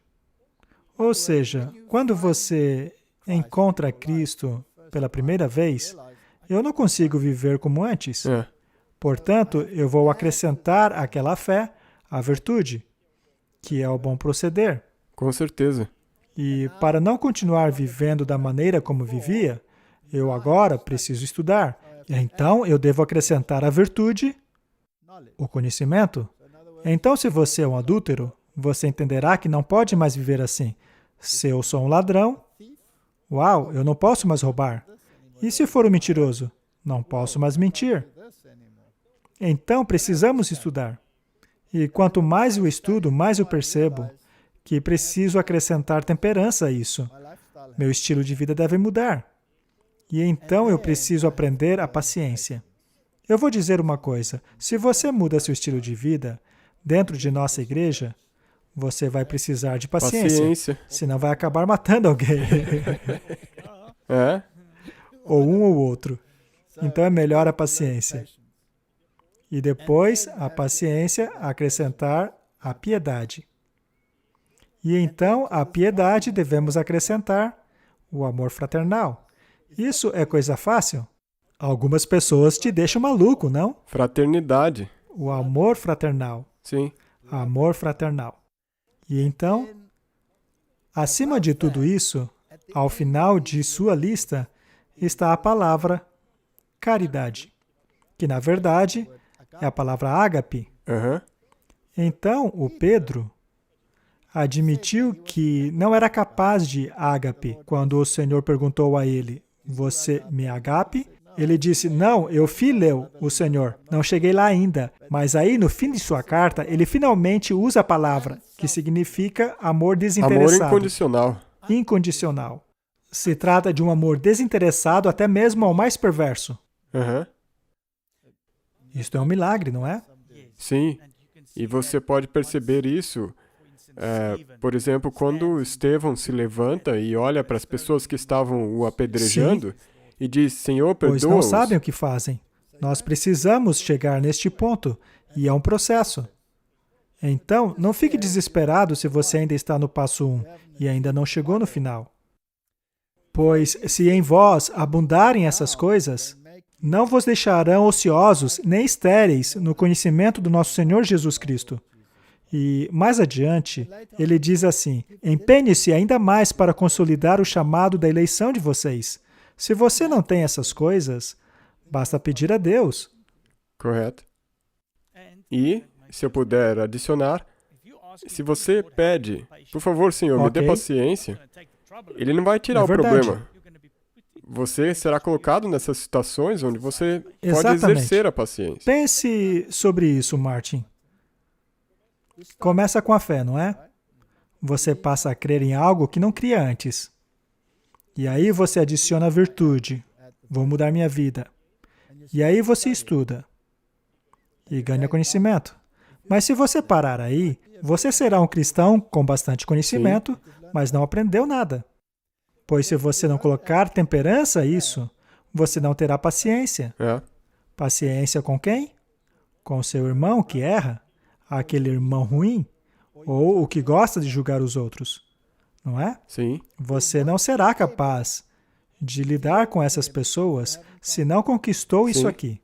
Ou seja, quando você encontra Cristo pela primeira vez, eu não consigo viver como antes. Portanto, eu vou acrescentar àquela fé a virtude, que é o bom proceder. Com certeza. E para não continuar vivendo da maneira como vivia, eu agora preciso estudar. Então, eu devo acrescentar a virtude, o conhecimento. Então, se você é um adúltero, você entenderá que não pode mais viver assim. Se eu sou um ladrão, uau, eu não posso mais roubar. E se for um mentiroso? Não posso mais mentir. Então, precisamos estudar. E quanto mais eu estudo, mais eu percebo que preciso acrescentar temperança a isso. Meu estilo de vida deve mudar. E então eu preciso aprender a paciência. Eu vou dizer uma coisa. Se você muda seu estilo de vida, dentro de nossa igreja, você vai precisar de paciência. Senão vai acabar matando alguém. Ou um ou outro. Então é melhor a paciência. E depois, a paciência, acrescentar a piedade. E então, a piedade devemos acrescentar o amor fraternal. Isso é coisa fácil? Algumas pessoas te deixam maluco, não? Fraternidade. O amor fraternal. Sim. Amor fraternal. E então, acima de tudo isso, ao final de sua lista, está a palavra caridade, que na verdade é a palavra ágape. Então, o Pedro admitiu que não era capaz de ágape quando o Senhor perguntou a ele, você me agape? Ele disse, não, eu fileu o Senhor, não cheguei lá ainda. Mas aí, no fim de sua carta, ele finalmente usa a palavra, que significa amor desinteressado. Amor incondicional. Incondicional. Se trata de um amor desinteressado até mesmo ao mais perverso. Isto é um milagre, não é? Sim. E você pode perceber isso, por exemplo, quando Estevão se levanta e olha para as pessoas que estavam o apedrejando. Sim. E diz, Senhor, perdoa-os. Pois não sabem o que fazem. Nós precisamos chegar neste ponto, e é um processo. Então, não fique desesperado se você ainda está no passo 1 e ainda não chegou no final. Pois, se em vós abundarem essas coisas, não vos deixarão ociosos nem estéreis no conhecimento do nosso Senhor Jesus Cristo. E, mais adiante, ele diz assim, empenhe-se ainda mais para consolidar o chamado da eleição de vocês. Se você não tem essas coisas, basta pedir a Deus. Correto. E, se eu puder adicionar, se você pede, por favor, Senhor, me dê paciência, Ele não vai tirar o problema. Você será colocado nessas situações onde você pode exercer a paciência. Pense sobre isso, Martin. Começa com a fé, não é? Você passa a crer em algo que não cria antes. E aí você adiciona a virtude. Vou mudar minha vida. E aí você estuda. E ganha conhecimento. Mas se você parar aí, você será um cristão com bastante conhecimento, mas não aprendeu nada. Pois se você não colocar temperança a isso, você não terá paciência. Paciência com quem? Com seu irmão que erra, aquele irmão ruim, ou o que gosta de julgar os outros. Não é? Sim. Você não será capaz de lidar com essas pessoas se não conquistou isso aqui.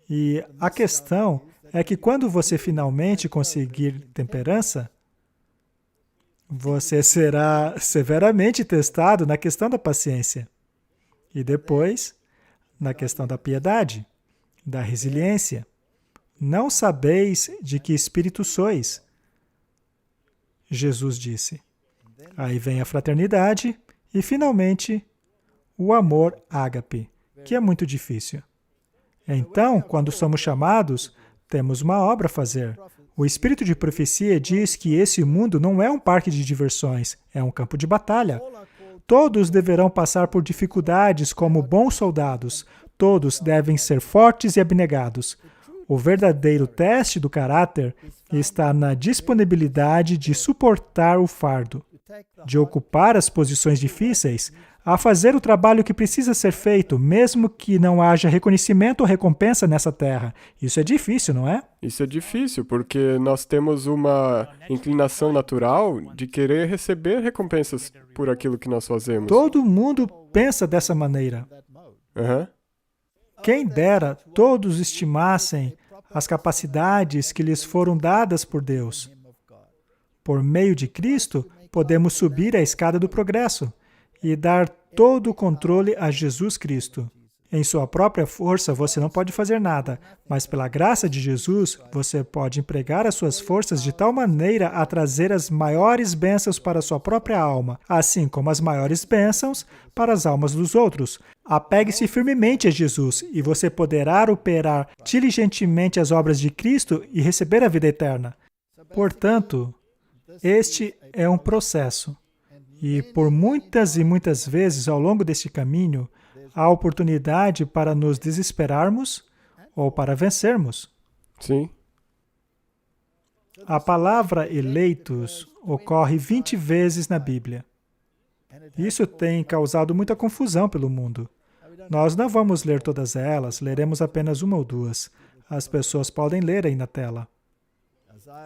E a questão é que quando você finalmente conseguir temperança, você será severamente testado na questão da paciência. E depois, na questão da piedade, da resiliência. Não sabeis de que espírito sois, Jesus disse. Aí vem a fraternidade e, finalmente, o amor ágape, que é muito difícil. Então, quando somos chamados, temos uma obra a fazer. O espírito de profecia diz que esse mundo não é um parque de diversões, é um campo de batalha. Todos deverão passar por dificuldades como bons soldados. Todos devem ser fortes e abnegados. O verdadeiro teste do caráter está na disponibilidade de suportar o fardo, de ocupar as posições difíceis, a fazer o trabalho que precisa ser feito, mesmo que não haja reconhecimento ou recompensa nessa terra. Isso é difícil, não é? Isso é difícil, porque nós temos uma inclinação natural de querer receber recompensas por aquilo que nós fazemos. Todo mundo pensa dessa maneira. Aham. Quem dera todos estimassem as capacidades que lhes foram dadas por Deus. Por meio de Cristo, podemos subir a escada do progresso e dar todo o controle a Jesus Cristo. Em sua própria força, você não pode fazer nada, mas pela graça de Jesus, você pode empregar as suas forças de tal maneira a trazer as maiores bênçãos para a sua própria alma, assim como as maiores bênçãos para as almas dos outros. Apegue-se firmemente a Jesus e você poderá operar diligentemente as obras de Cristo e receber a vida eterna. Portanto, este é um processo. E por muitas e muitas vezes ao longo deste caminho, há oportunidade para nos desesperarmos ou para vencermos. Sim. A palavra eleitos ocorre 20 vezes na Bíblia. Isso tem causado muita confusão pelo mundo. Nós não vamos ler todas elas, leremos apenas uma ou duas. As pessoas podem ler aí na tela.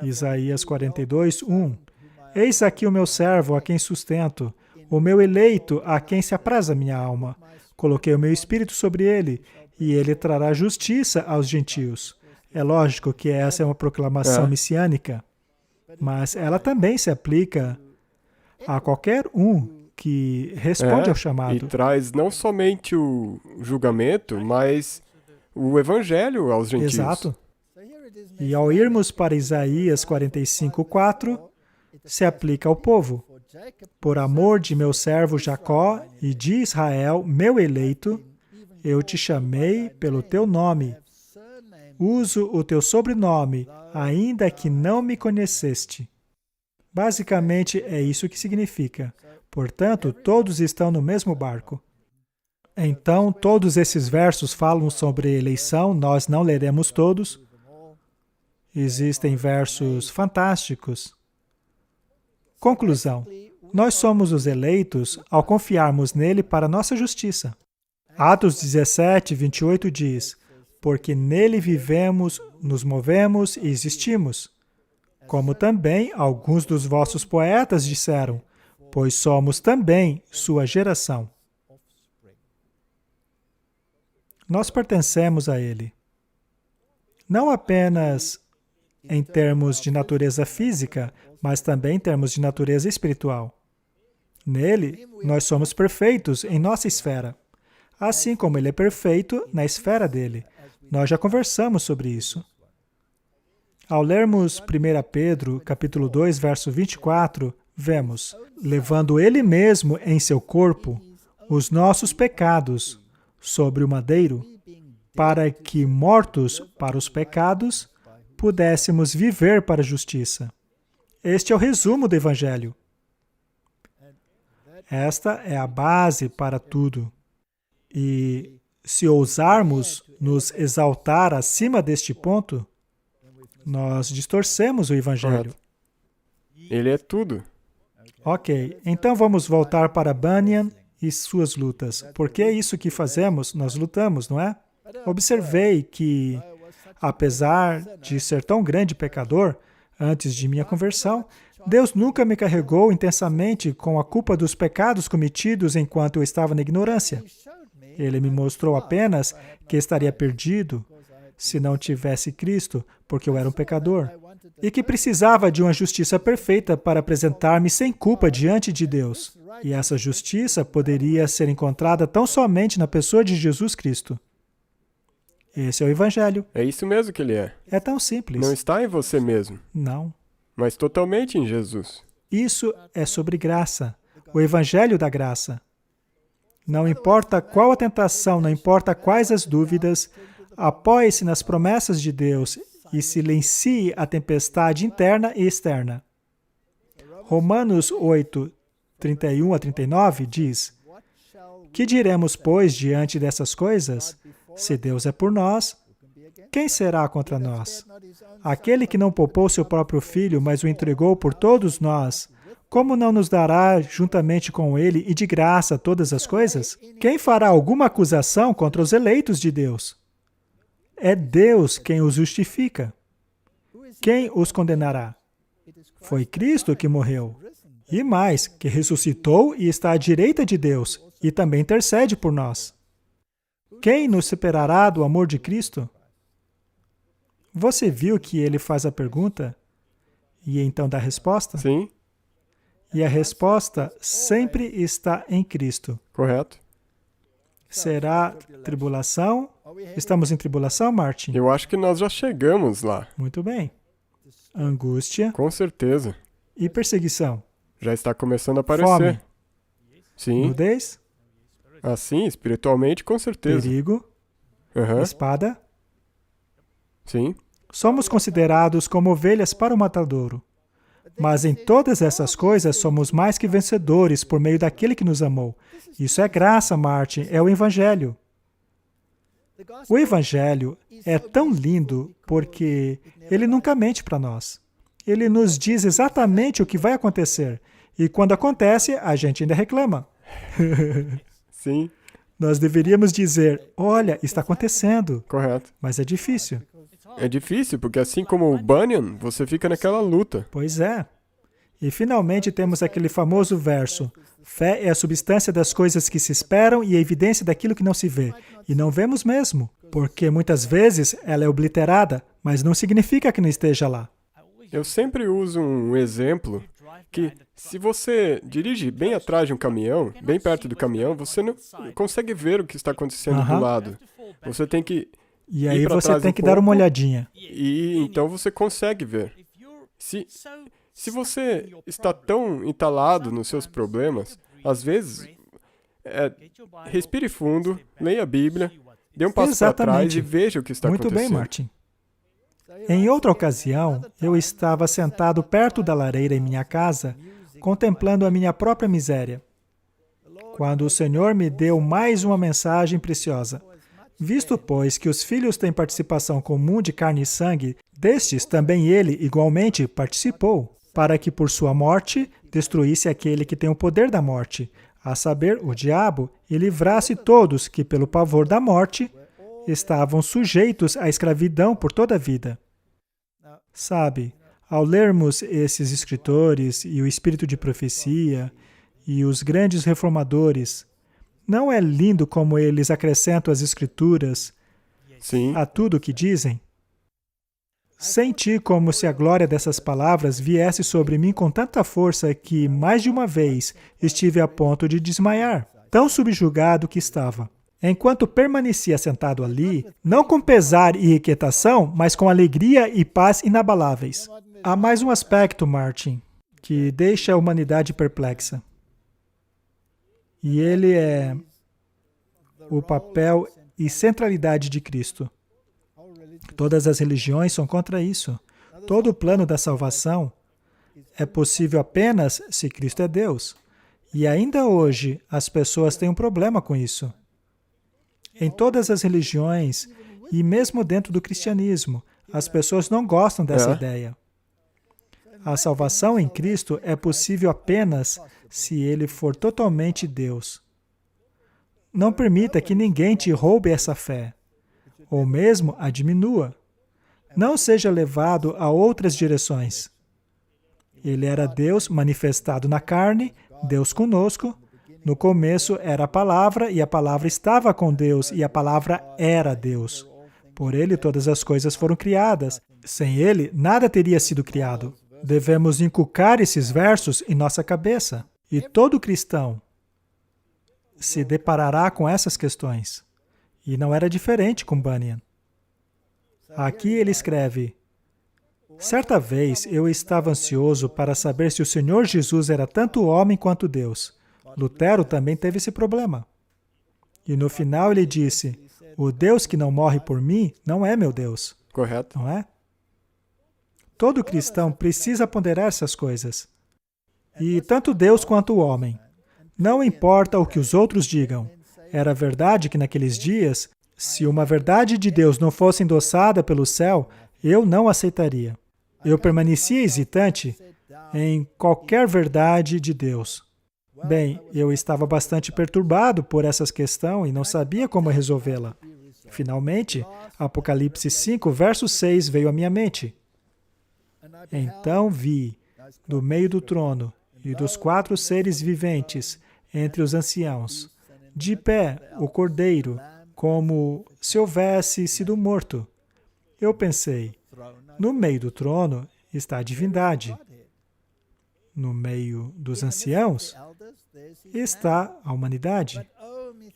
Isaías 42, 1. Eis aqui o meu servo, a quem sustento, o meu eleito, a quem se apraz a minha alma. Coloquei o meu espírito sobre ele, e ele trará justiça aos gentios. É lógico que essa é uma proclamação messiânica, mas ela também se aplica a qualquer um que responde ao chamado. E traz não somente o julgamento, mas o evangelho aos gentios. Exato. E ao irmos para Isaías 45, 4, se aplica ao povo. Por amor de meu servo Jacó e de Israel, meu eleito, eu te chamei pelo teu nome. Uso o teu sobrenome, ainda que não me conheceste. Basicamente, é isso que significa. Portanto, todos estão no mesmo barco. Então, todos esses versos falam sobre eleição, nós não leremos todos. Existem versos fantásticos. Conclusão. Nós somos os eleitos ao confiarmos nele para nossa justiça. Atos 17, 28 diz, porque nele vivemos, nos movemos e existimos. Como também alguns dos vossos poetas disseram, pois somos também sua geração. Nós pertencemos a ele. Não apenas em termos de natureza física, mas também em termos de natureza espiritual. Nele, nós somos perfeitos em nossa esfera, assim como ele é perfeito na esfera dele. Nós já conversamos sobre isso. Ao lermos 1 Pedro, capítulo 2, verso 24, vemos, levando ele mesmo em seu corpo os nossos pecados sobre o madeiro, para que, mortos para os pecados, pudéssemos viver para a justiça. Este é o resumo do Evangelho. Esta é a base para tudo. E se ousarmos nos exaltar acima deste ponto, nós distorcemos o Evangelho. Correto. Ele é tudo. Ok, então vamos voltar para Bunyan e suas lutas. Porque é isso que fazemos, nós lutamos, não é? Observei que, apesar de ser tão grande pecador, antes de minha conversão, Deus nunca me carregou intensamente com a culpa dos pecados cometidos enquanto eu estava na ignorância. Ele me mostrou apenas que estaria perdido se não tivesse Cristo, porque eu era um pecador, e que precisava de uma justiça perfeita para apresentar-me sem culpa diante de Deus. E essa justiça poderia ser encontrada tão somente na pessoa de Jesus Cristo. Esse é o Evangelho. É isso mesmo que ele é. É tão simples. Não está em você mesmo, Não. mas totalmente em Jesus. Isso é sobre graça, o Evangelho da graça. Não importa qual a tentação, não importa quais as dúvidas, apoie-se nas promessas de Deus e silencie a tempestade interna e externa. Romanos 8, 31 a 39 diz, que diremos, pois, diante dessas coisas? Se Deus é por nós, quem será contra nós? Aquele que não poupou seu próprio filho, mas o entregou por todos nós, como não nos dará juntamente com ele e de graça todas as coisas? Quem fará alguma acusação contra os eleitos de Deus? É Deus quem os justifica. Quem os condenará? Foi Cristo que morreu. E mais, que ressuscitou e está à direita de Deus, e também intercede por nós. Quem nos separará do amor de Cristo? Você viu que ele faz a pergunta e então dá a resposta? Sim, E a resposta sempre está em Cristo. correto. Será tribulação? Estamos em tribulação, Martin? Eu acho que nós já chegamos lá, Muito bem. Angústia com certeza. e perseguição. Já está começando a aparecer. Fome. Sim, Nudez, assim, espiritualmente, com certeza. perigo, Aham, espada. sim, Somos considerados como ovelhas para o matadouro. Mas em todas essas coisas somos mais que vencedores por meio daquele que nos amou. Isso é graça, Martin, é o Evangelho. O Evangelho é tão lindo porque ele nunca mente para nós. Ele nos diz exatamente o que vai acontecer. E quando acontece, a gente ainda reclama. sim, Nós deveríamos dizer, olha, está acontecendo. correto. Mas é difícil. É difícil, porque assim como o Bunyan, você fica naquela luta. Pois é. E finalmente temos aquele famoso verso: fé é a substância das coisas que se esperam e a evidência daquilo que não se vê. E não vemos mesmo, porque muitas vezes ela é obliterada, mas não significa que não esteja lá. Eu sempre uso um exemplo que, se você dirige bem atrás de um caminhão, bem perto do caminhão, você não consegue ver o que está acontecendo do lado. Você tem que E ir aí para você trás tem um que dar uma pouco olhadinha. e então você consegue ver. Se você está tão entalado nos seus problemas, às vezes, respire fundo, leia a Bíblia, dê um passo para trás Exatamente. e veja o que está Muito bem, acontecendo. Martin. Em outra ocasião, eu estava sentado perto da lareira em minha casa, contemplando a minha própria miséria, quando o Senhor me deu mais uma mensagem preciosa. Visto, pois, que os filhos têm participação comum de carne e sangue, destes também ele, igualmente, participou, para que por sua morte destruísse aquele que tem o poder da morte, a saber, o diabo, e livrasse todos que, pelo pavor da morte, estavam sujeitos à escravidão por toda a vida. Sabe, ao lermos esses escritores e o espírito de profecia e os grandes reformadores, não é lindo como eles acrescentam as escrituras Sim, a tudo o que dizem? Senti como se a glória dessas palavras viesse sobre mim com tanta força que, mais de uma vez, estive a ponto de desmaiar, tão subjugado que estava. Enquanto permanecia sentado ali, não com pesar e inquietação, mas com alegria e paz inabaláveis. Há mais um aspecto, Martin, que deixa a humanidade perplexa. E ele é o papel e centralidade de Cristo. Todas as religiões são contra isso. Todo o plano da salvação é possível apenas se Cristo é Deus. E ainda hoje, as pessoas têm um problema com isso. Em todas as religiões, e mesmo dentro do cristianismo, as pessoas não gostam dessa ideia. A salvação em Cristo é possível apenas se Ele for totalmente Deus. Não permita que ninguém te roube essa fé, ou mesmo a diminua. Não seja levado a outras direções. Ele era Deus manifestado na carne, Deus conosco. No começo era a palavra, e a palavra estava com Deus, e a palavra era Deus. Por Ele todas as coisas foram criadas. Sem Ele, nada teria sido criado. Devemos inculcar esses versos em nossa cabeça. E todo cristão se deparará com essas questões. E não era diferente com Bunyan. Aqui ele escreve: certa vez eu estava ansioso para saber se o Senhor Jesus era tanto homem quanto Deus. Lutero também teve esse problema. E no final ele disse: o Deus que não morre por mim não é meu Deus. correto. Não é? Todo cristão precisa ponderar essas coisas. E tanto Deus quanto o homem. Não importa o que os outros digam. Era verdade que naqueles dias Se uma verdade de Deus não fosse endossada pelo céu, eu não aceitaria. Eu permanecia hesitante em qualquer verdade de Deus. Bem, eu estava bastante perturbado por essa questão e não sabia como resolvê-la. Finalmente, Apocalipse 5, verso 6 veio à minha mente. Então vi, do meio do trono e dos 4 seres viventes, entre os anciãos, de pé o Cordeiro, como se houvesse sido morto. Eu pensei, no meio do trono está a divindade. No meio dos anciãos está a humanidade.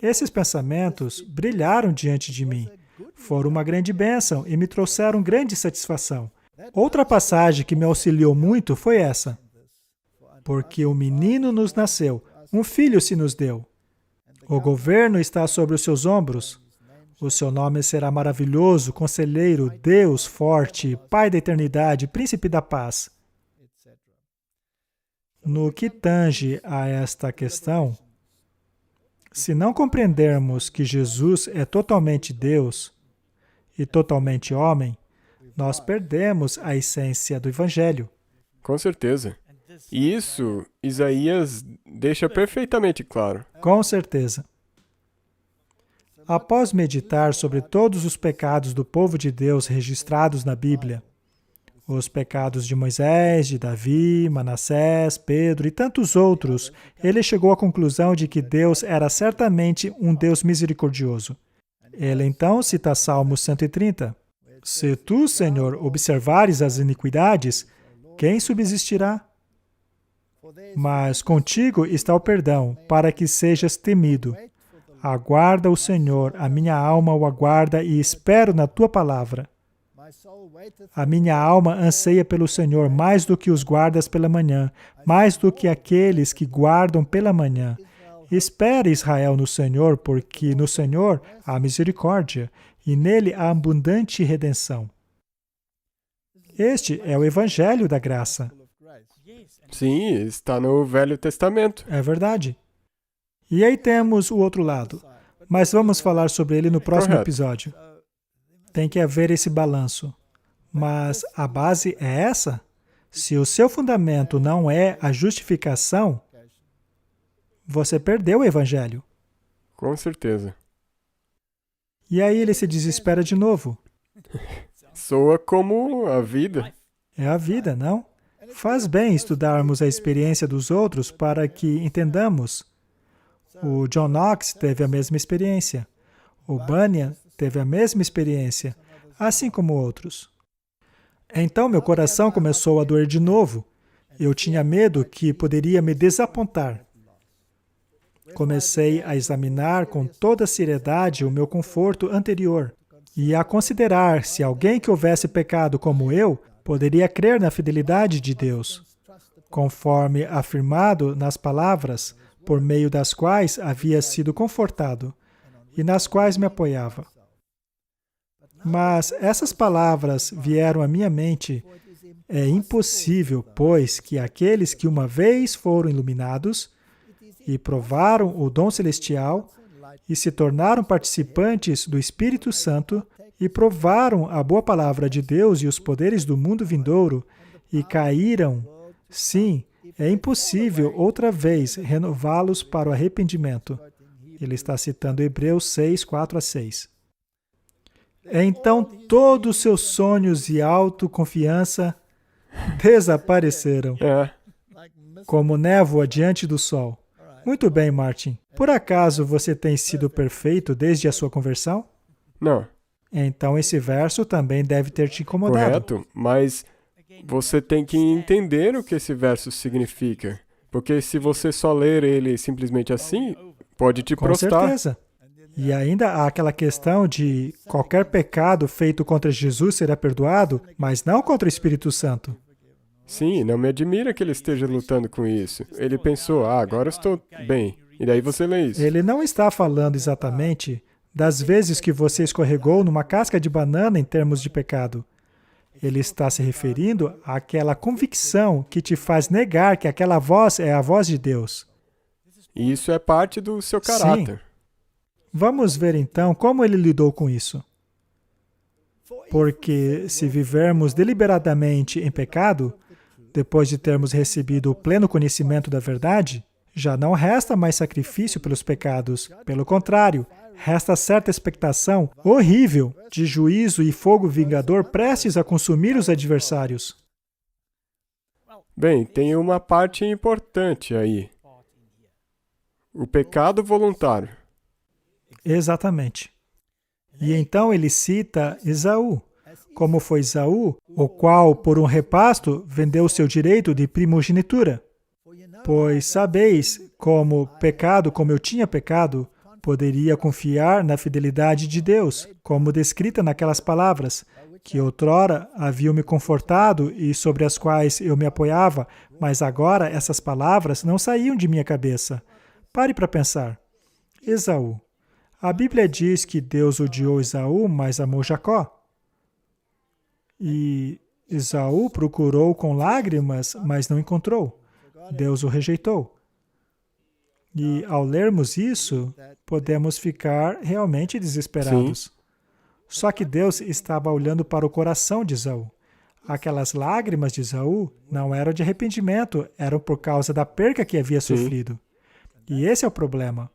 Esses pensamentos brilharam diante de mim. Foram uma grande bênção e me trouxeram grande satisfação. Outra passagem que me auxiliou muito foi essa. Porque um menino nos nasceu, um filho se nos deu. O governo está sobre os seus ombros. O seu nome será maravilhoso, conselheiro, Deus forte, Pai da eternidade, príncipe da paz. No que tange a esta questão, se não compreendermos que Jesus é totalmente Deus e totalmente homem, nós perdemos a essência do Evangelho. Com certeza. E isso, Isaías deixa perfeitamente claro. Com certeza. Após meditar sobre todos os pecados do povo de Deus registrados na Bíblia, os pecados de Moisés, de Davi, Manassés, Pedro e tantos outros, ele chegou à conclusão de que Deus era certamente um Deus misericordioso. Ele então cita Salmo 130. Se tu, Senhor, observares as iniquidades, quem subsistirá? Mas contigo está o perdão, para que sejas temido. Aguarda o Senhor, a minha alma o aguarda e espero na tua palavra. A minha alma anseia pelo Senhor mais do que os guardas pela manhã, mais do que aqueles que guardam pela manhã. Espere, Israel, no Senhor, porque no Senhor há misericórdia, e nele há abundante redenção. Este é o Evangelho da graça. Sim, está no Velho Testamento. É verdade. E aí temos o outro lado. Mas vamos falar sobre ele no próximo Correto. episódio. Tem que haver esse balanço. Mas a base é essa? Se o seu fundamento não é a justificação, você perdeu o Evangelho. Com certeza. E aí ele se desespera de novo. Soa como a vida. É a vida, não? Faz bem estudarmos a experiência dos outros para que entendamos. O John Knox teve a mesma experiência. O Bunyan teve a mesma experiência, assim como outros. Então meu coração começou a doer de novo. Eu tinha medo que poderia me desapontar. Comecei a examinar com toda seriedade o meu conforto anterior e a considerar se alguém que houvesse pecado como eu poderia crer na fidelidade de Deus, conforme afirmado nas palavras por meio das quais havia sido confortado e nas quais me apoiava. Mas essas palavras vieram à minha mente. É impossível, pois, que aqueles que uma vez foram iluminados e provaram o dom celestial e se tornaram participantes do Espírito Santo e provaram a boa palavra de Deus e os poderes do mundo vindouro e caíram, sim, é impossível outra vez renová-los para o arrependimento. Ele está citando Hebreus 6, 4-6. Então todos os seus sonhos e autoconfiança desapareceram, como névoa diante do sol. Muito bem, Martin. Por acaso você tem sido perfeito desde a sua conversão? Não. Então esse verso também deve ter te incomodado. Correto, mas você tem que entender o que esse verso significa. Porque se você só ler ele simplesmente assim, pode te Com prostrar. certeza. E ainda há aquela questão de qualquer pecado feito contra Jesus será perdoado, mas não contra o Espírito Santo. Sim, não me admira que ele esteja lutando com isso. Ele pensou, agora eu estou bem. E daí você lê isso. Ele não está falando exatamente das vezes que você escorregou numa casca de banana em termos de pecado. Ele está se referindo àquela convicção que te faz negar que aquela voz é a voz de Deus. E isso é parte do seu caráter. Sim. Vamos ver então como ele lidou com isso. Porque se vivermos deliberadamente em pecado, depois de termos recebido o pleno conhecimento da verdade, já não resta mais sacrifício pelos pecados. Pelo contrário, resta certa expectação horrível de juízo e fogo vingador prestes a consumir os adversários. Bem, tem uma parte importante aí. O pecado voluntário. Exatamente. E então ele cita Esaú. Como foi Esaú, o qual, por um repasto, vendeu o seu direito de primogenitura. Pois sabeis como pecado, como eu tinha pecado, poderia confiar na fidelidade de Deus, como descrita naquelas palavras, que outrora haviam me confortado e sobre as quais eu me apoiava, mas agora essas palavras não saíam de minha cabeça. Pare para pensar. Esaú. A Bíblia diz que Deus odiou Esaú, mas amou Jacó. E Esaú procurou com lágrimas, mas não encontrou. Deus o rejeitou. E ao lermos isso, podemos ficar realmente desesperados. Sim. Só que Deus estava olhando para o coração de Esaú. Aquelas lágrimas de Esaú não eram de arrependimento, eram por causa da perca que havia sofrido. E esse é o problema.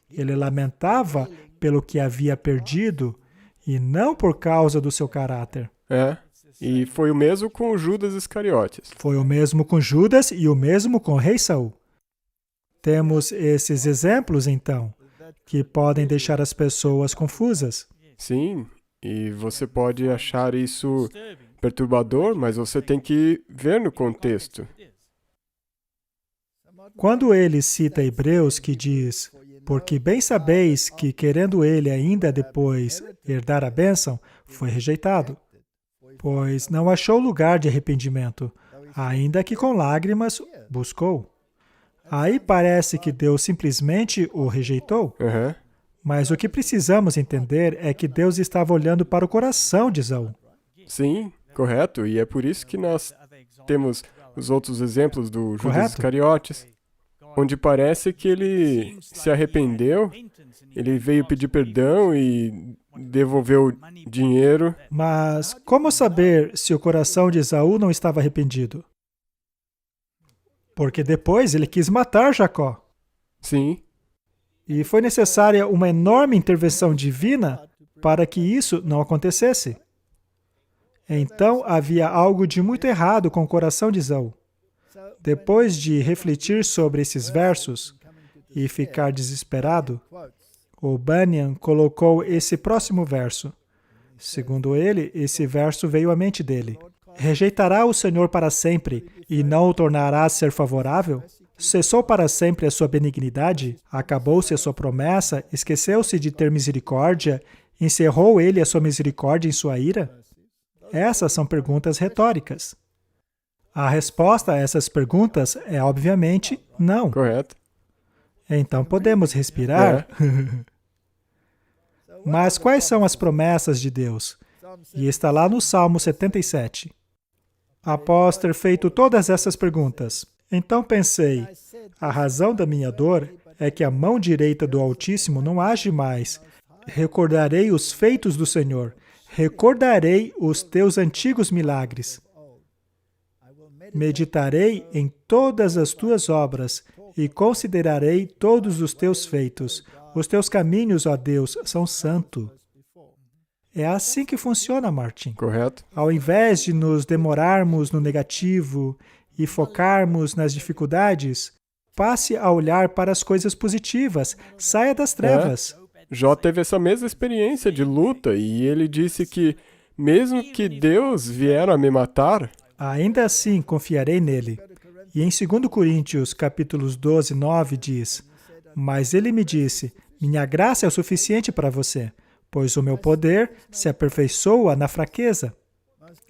Ele lamentava pelo que havia perdido e não por causa do seu caráter. E foi o mesmo com Judas Iscariotes. Foi o mesmo com Judas e o mesmo com o rei Saul. Temos esses exemplos, então, que podem deixar as pessoas confusas. Sim, e você pode achar isso perturbador, mas você tem que ver no contexto. Quando ele cita Hebreus, que diz, porque bem sabeis que, querendo ele ainda depois herdar a bênção, foi rejeitado, pois não achou lugar de arrependimento, ainda que com lágrimas buscou. Aí parece que Deus simplesmente o rejeitou. Mas o que precisamos entender é que Deus estava olhando para o coração de Esaú. Sim, correto. E é por isso que nós temos os outros exemplos do Judas Iscariotes, onde parece que ele se arrependeu, ele veio pedir perdão e devolveu dinheiro. Mas como saber se o coração de Esaú não estava arrependido? Porque depois ele quis matar Jacó. Sim. E foi necessária uma enorme intervenção divina para que isso não acontecesse. Então havia algo de muito errado com o coração de Esaú. Depois de refletir sobre esses versos e ficar desesperado, o Bunyan colocou esse próximo verso. Segundo ele, esse verso veio à mente dele. Rejeitará o Senhor para sempre e não o tornará a ser favorável? Cessou para sempre a sua benignidade? Acabou-se a sua promessa? Esqueceu-se de ter misericórdia? Encerrou ele a sua misericórdia em sua ira? Essas são perguntas retóricas. A resposta a essas perguntas é, obviamente, não. Correto. Então podemos respirar. Mas quais são as promessas de Deus? E está lá no Salmo 77. Após ter feito todas essas perguntas, então pensei, a razão da minha dor é que a mão direita do Altíssimo não age mais. Recordarei os feitos do Senhor. Recordarei os teus antigos milagres. Meditarei em todas as tuas obras e considerarei todos os teus feitos. Os teus caminhos, ó Deus, são santos. É assim que funciona, Martin. Correto. Ao invés de nos demorarmos no negativo e focarmos nas dificuldades, passe a olhar para as coisas positivas. Saia das trevas. Jó teve essa mesma experiência de luta e ele disse que, mesmo que Deus vier a me matar, ainda assim confiarei nele. E em 2 Coríntios, capítulos 12, 9, diz, mas ele me disse, minha graça é o suficiente para você, pois o meu poder se aperfeiçoa na fraqueza.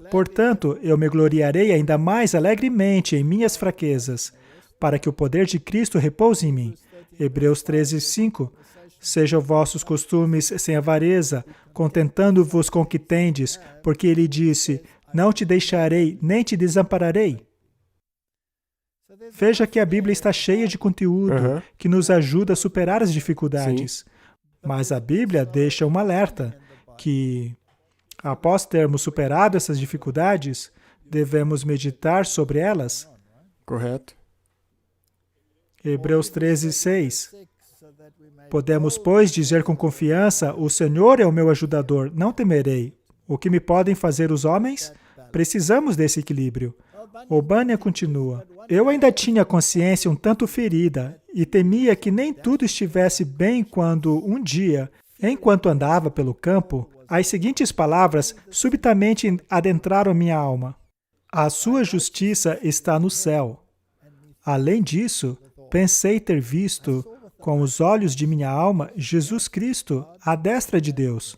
Portanto, eu me gloriarei ainda mais alegremente em minhas fraquezas, para que o poder de Cristo repouse em mim. Hebreus 13, 5. Sejam vossos costumes sem avareza, contentando-vos com o que tendes, porque ele disse, não te deixarei, nem te desampararei. Veja que a Bíblia está cheia de conteúdo que nos ajuda a superar as dificuldades. Sim. Mas a Bíblia deixa um alerta que, após termos superado essas dificuldades, devemos meditar sobre elas. Correto. Hebreus 13:6. Podemos, pois, dizer com confiança: o Senhor é o meu ajudador, não temerei. O que me podem fazer os homens? Precisamos desse equilíbrio. O'Banion continua: eu ainda tinha a consciência um tanto ferida e temia que nem tudo estivesse bem quando, um dia, enquanto andava pelo campo, as seguintes palavras subitamente adentraram minha alma: a sua justiça está no céu. Além disso, pensei ter visto, com os olhos de minha alma, Jesus Cristo, à destra de Deus.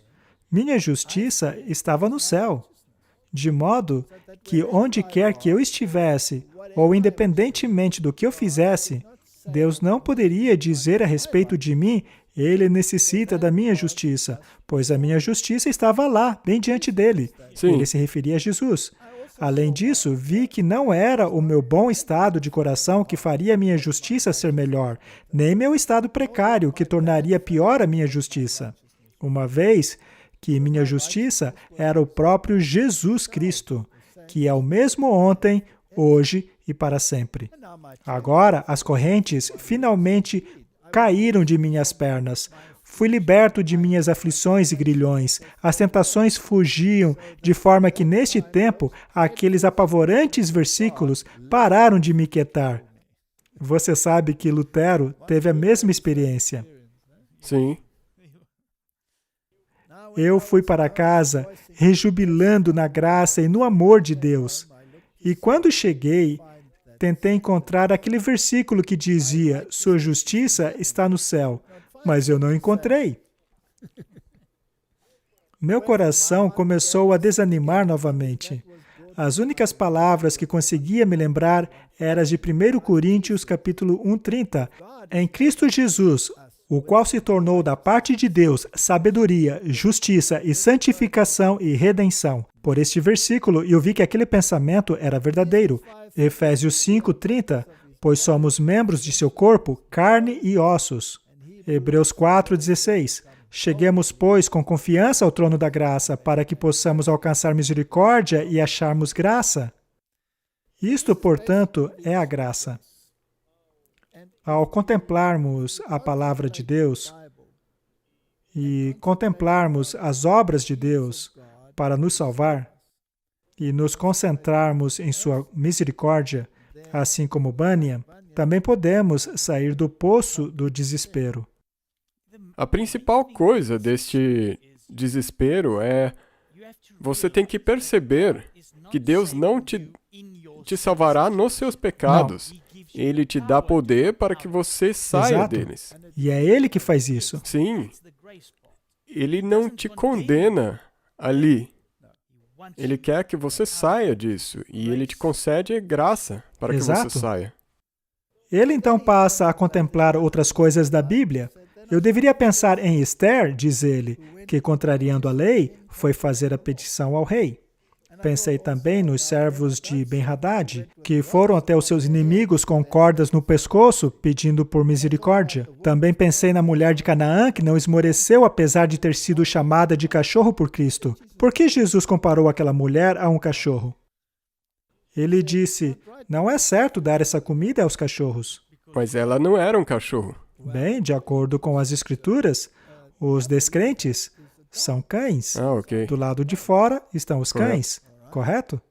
Minha justiça estava no céu. De modo que, onde quer que eu estivesse, ou independentemente do que eu fizesse, Deus não poderia dizer a respeito de mim: ele necessita da minha justiça, pois a minha justiça estava lá, bem diante dele. Sim. Ele se referia a Jesus. Além disso, vi que não era o meu bom estado de coração que faria a minha justiça ser melhor, nem meu estado precário que tornaria pior a minha justiça. Uma vez que minha justiça era o próprio Jesus Cristo, que é o mesmo ontem, hoje e para sempre. Agora, as correntes finalmente caíram de minhas pernas. Fui liberto de minhas aflições e grilhões. As tentações fugiam, de forma que, neste tempo, aqueles apavorantes versículos pararam de me quietar. Você sabe que Lutero teve a mesma experiência. Sim. Eu fui para casa rejubilando na graça e no amor de Deus. E quando cheguei, tentei encontrar aquele versículo que dizia: sua justiça está no céu. Mas eu não encontrei. Meu coração começou a desanimar novamente. As únicas palavras que conseguia me lembrar eram as de 1 Coríntios capítulo 1:30. Em Cristo Jesus, o qual se tornou da parte de Deus sabedoria, justiça e santificação e redenção. Por este versículo, eu vi que aquele pensamento era verdadeiro. Efésios 5:30, pois somos membros de seu corpo, carne e ossos. Hebreus 4:16, cheguemos, pois, com confiança ao trono da graça, para que possamos alcançar misericórdia e acharmos graça. Isto, portanto, é a graça. Ao contemplarmos a palavra de Deus e contemplarmos as obras de Deus para nos salvar e nos concentrarmos em sua misericórdia, assim como Bunyan, também podemos sair do poço do desespero. A principal coisa deste desespero é você tem que perceber que Deus não te salvará nos seus pecados. Não. Ele te dá poder para que você saia Exato. deles. E é Ele que faz isso. Sim. Ele não te condena ali. Ele quer que você saia disso. E Ele te concede graça para que Exato. você saia. Ele então passa a contemplar outras coisas da Bíblia. Eu deveria pensar em Esther, diz ele, que, contrariando a lei, foi fazer a petição ao rei. Pensei também nos servos de Ben-Hadad, que foram até os seus inimigos com cordas no pescoço, pedindo por misericórdia. Também pensei na mulher de Canaã, que não esmoreceu apesar de ter sido chamada de cachorro por Cristo. Por que Jesus comparou aquela mulher a um cachorro? Ele disse: não é certo dar essa comida aos cachorros. Mas ela não era um cachorro. Bem, de acordo com as Escrituras, os descrentes são cães. Ok. Do lado de fora estão os cães, correto?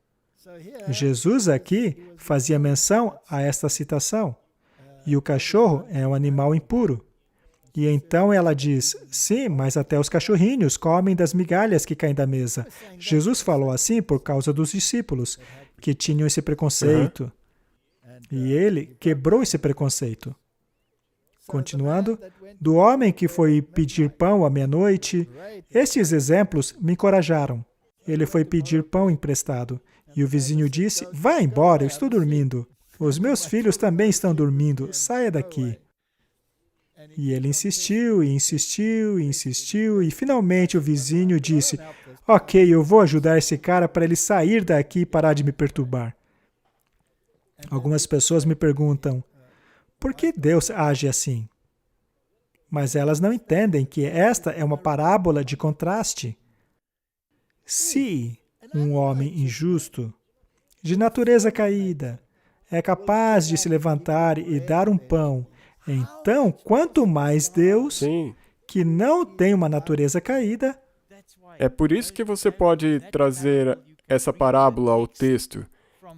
Jesus aqui fazia menção a esta citação. E o cachorro é um animal impuro. E então ela diz: sim, mas até os cachorrinhos comem das migalhas que caem da mesa. Jesus falou assim por causa dos discípulos, que tinham esse preconceito. E ele quebrou esse preconceito. Continuando, do homem que foi pedir pão à meia-noite, estes exemplos me encorajaram. Ele foi pedir pão emprestado, e o vizinho disse: vá embora, eu estou dormindo. Os meus filhos também estão dormindo, saia daqui. E ele insistiu, e insistiu, e insistiu, e finalmente o vizinho disse: ok, eu vou ajudar esse cara para ele sair daqui e parar de me perturbar. Algumas pessoas me perguntam: por que Deus age assim? Mas elas não entendem que esta é uma parábola de contraste. Se um homem injusto, de natureza caída, é capaz de se levantar e dar um pão, então, quanto mais Deus, Sim. que não tem uma natureza caída, É por isso que você pode trazer essa parábola ao texto,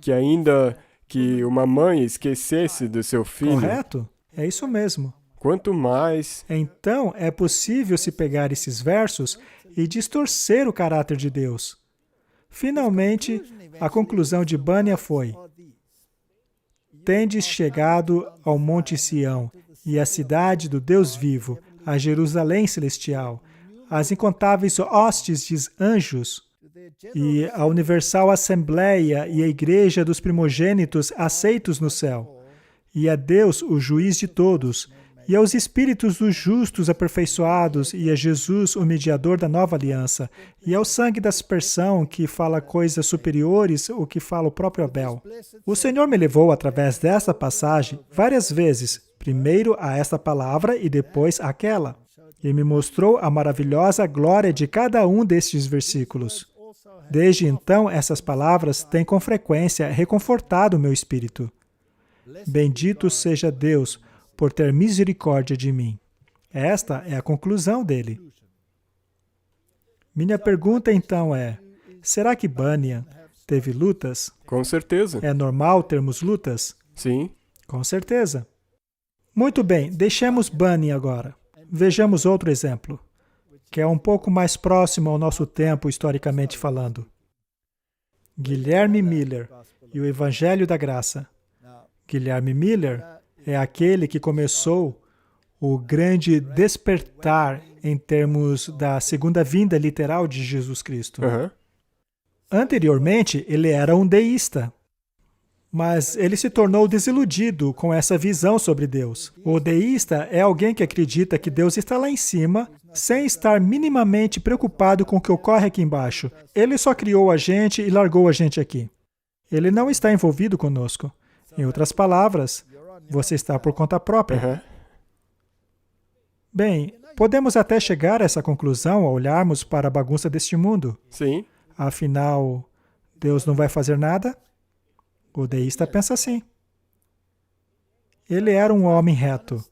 que ainda que uma mãe esquecesse do seu filho, correto? É isso mesmo. quanto mais... Então, é possível se pegar esses versos e distorcer o caráter de Deus. Finalmente, a conclusão de Bunyan foi: tendes chegado ao Monte Sião e à cidade do Deus vivo, a Jerusalém celestial, às incontáveis hostes de anjos e a universal assembleia e a igreja dos primogênitos aceitos no céu, e a Deus, o juiz de todos, e aos espíritos dos justos aperfeiçoados, e a Jesus, o mediador da nova aliança, e ao sangue da aspersão, que fala coisas superiores, o que fala o próprio Abel. O Senhor me levou, através desta passagem, várias vezes, primeiro a esta palavra e depois àquela, e me mostrou a maravilhosa glória de cada um destes versículos. Desde então, essas palavras têm com frequência reconfortado o meu espírito. Bendito seja Deus por ter misericórdia de mim. Esta é a conclusão dele. Minha pergunta então é: será que Bunyan teve lutas? Com certeza. É normal termos lutas? Sim. Com certeza. Muito bem, deixemos Bunyan agora. Vejamos outro exemplo, que é um pouco mais próximo ao nosso tempo, historicamente falando. Guilherme Miller e o Evangelho da Graça. Guilherme Miller é aquele que começou o grande despertar em termos da segunda vinda literal de Jesus Cristo. Aham. Anteriormente, ele era um deísta, mas ele se tornou desiludido com essa visão sobre Deus. O deísta é alguém que acredita que Deus está lá em cima, sem estar minimamente preocupado com o que ocorre aqui embaixo. Ele só criou a gente e largou a gente aqui. Ele não está envolvido conosco. Em outras palavras, você está por conta própria. Aham. Bem, podemos até chegar a essa conclusão ao olharmos para a bagunça deste mundo. Sim. Afinal, Deus não vai fazer nada? O deísta pensa assim. Ele era um homem reto,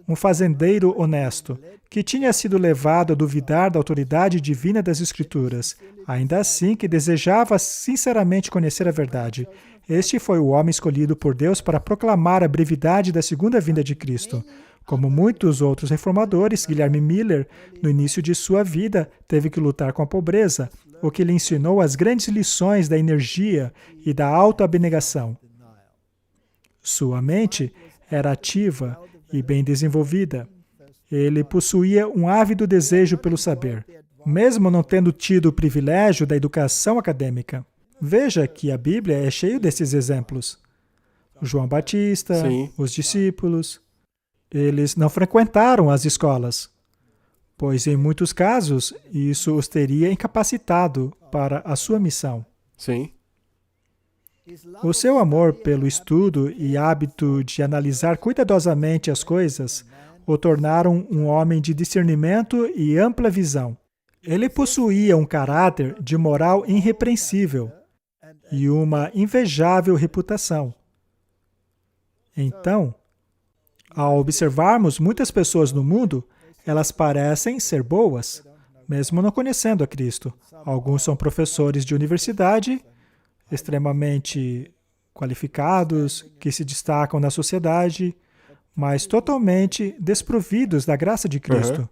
um fazendeiro honesto, que tinha sido levado a duvidar da autoridade divina das Escrituras, ainda assim que desejava sinceramente conhecer a verdade. Este foi o homem escolhido por Deus para proclamar a brevidade da segunda vinda de Cristo. Como muitos outros reformadores, Guilherme Miller, no início de sua vida, teve que lutar com a pobreza, o que lhe ensinou as grandes lições da energia e da autoabnegação. Sua mente era ativa e bem desenvolvida. Ele possuía um ávido desejo pelo saber, mesmo não tendo tido o privilégio da educação acadêmica. Veja que a Bíblia é cheia desses exemplos. João Batista, Sim. os discípulos, eles não frequentaram as escolas, pois em muitos casos isso os teria incapacitado para a sua missão. Sim. O seu amor pelo estudo e hábito de analisar cuidadosamente as coisas o tornaram um homem de discernimento e ampla visão. Ele possuía um caráter de moral irrepreensível e uma invejável reputação. Então, ao observarmos muitas pessoas no mundo, elas parecem ser boas, mesmo não conhecendo a Cristo. Alguns são professores de universidade, extremamente qualificados, que se destacam na sociedade, mas totalmente desprovidos da graça de Cristo.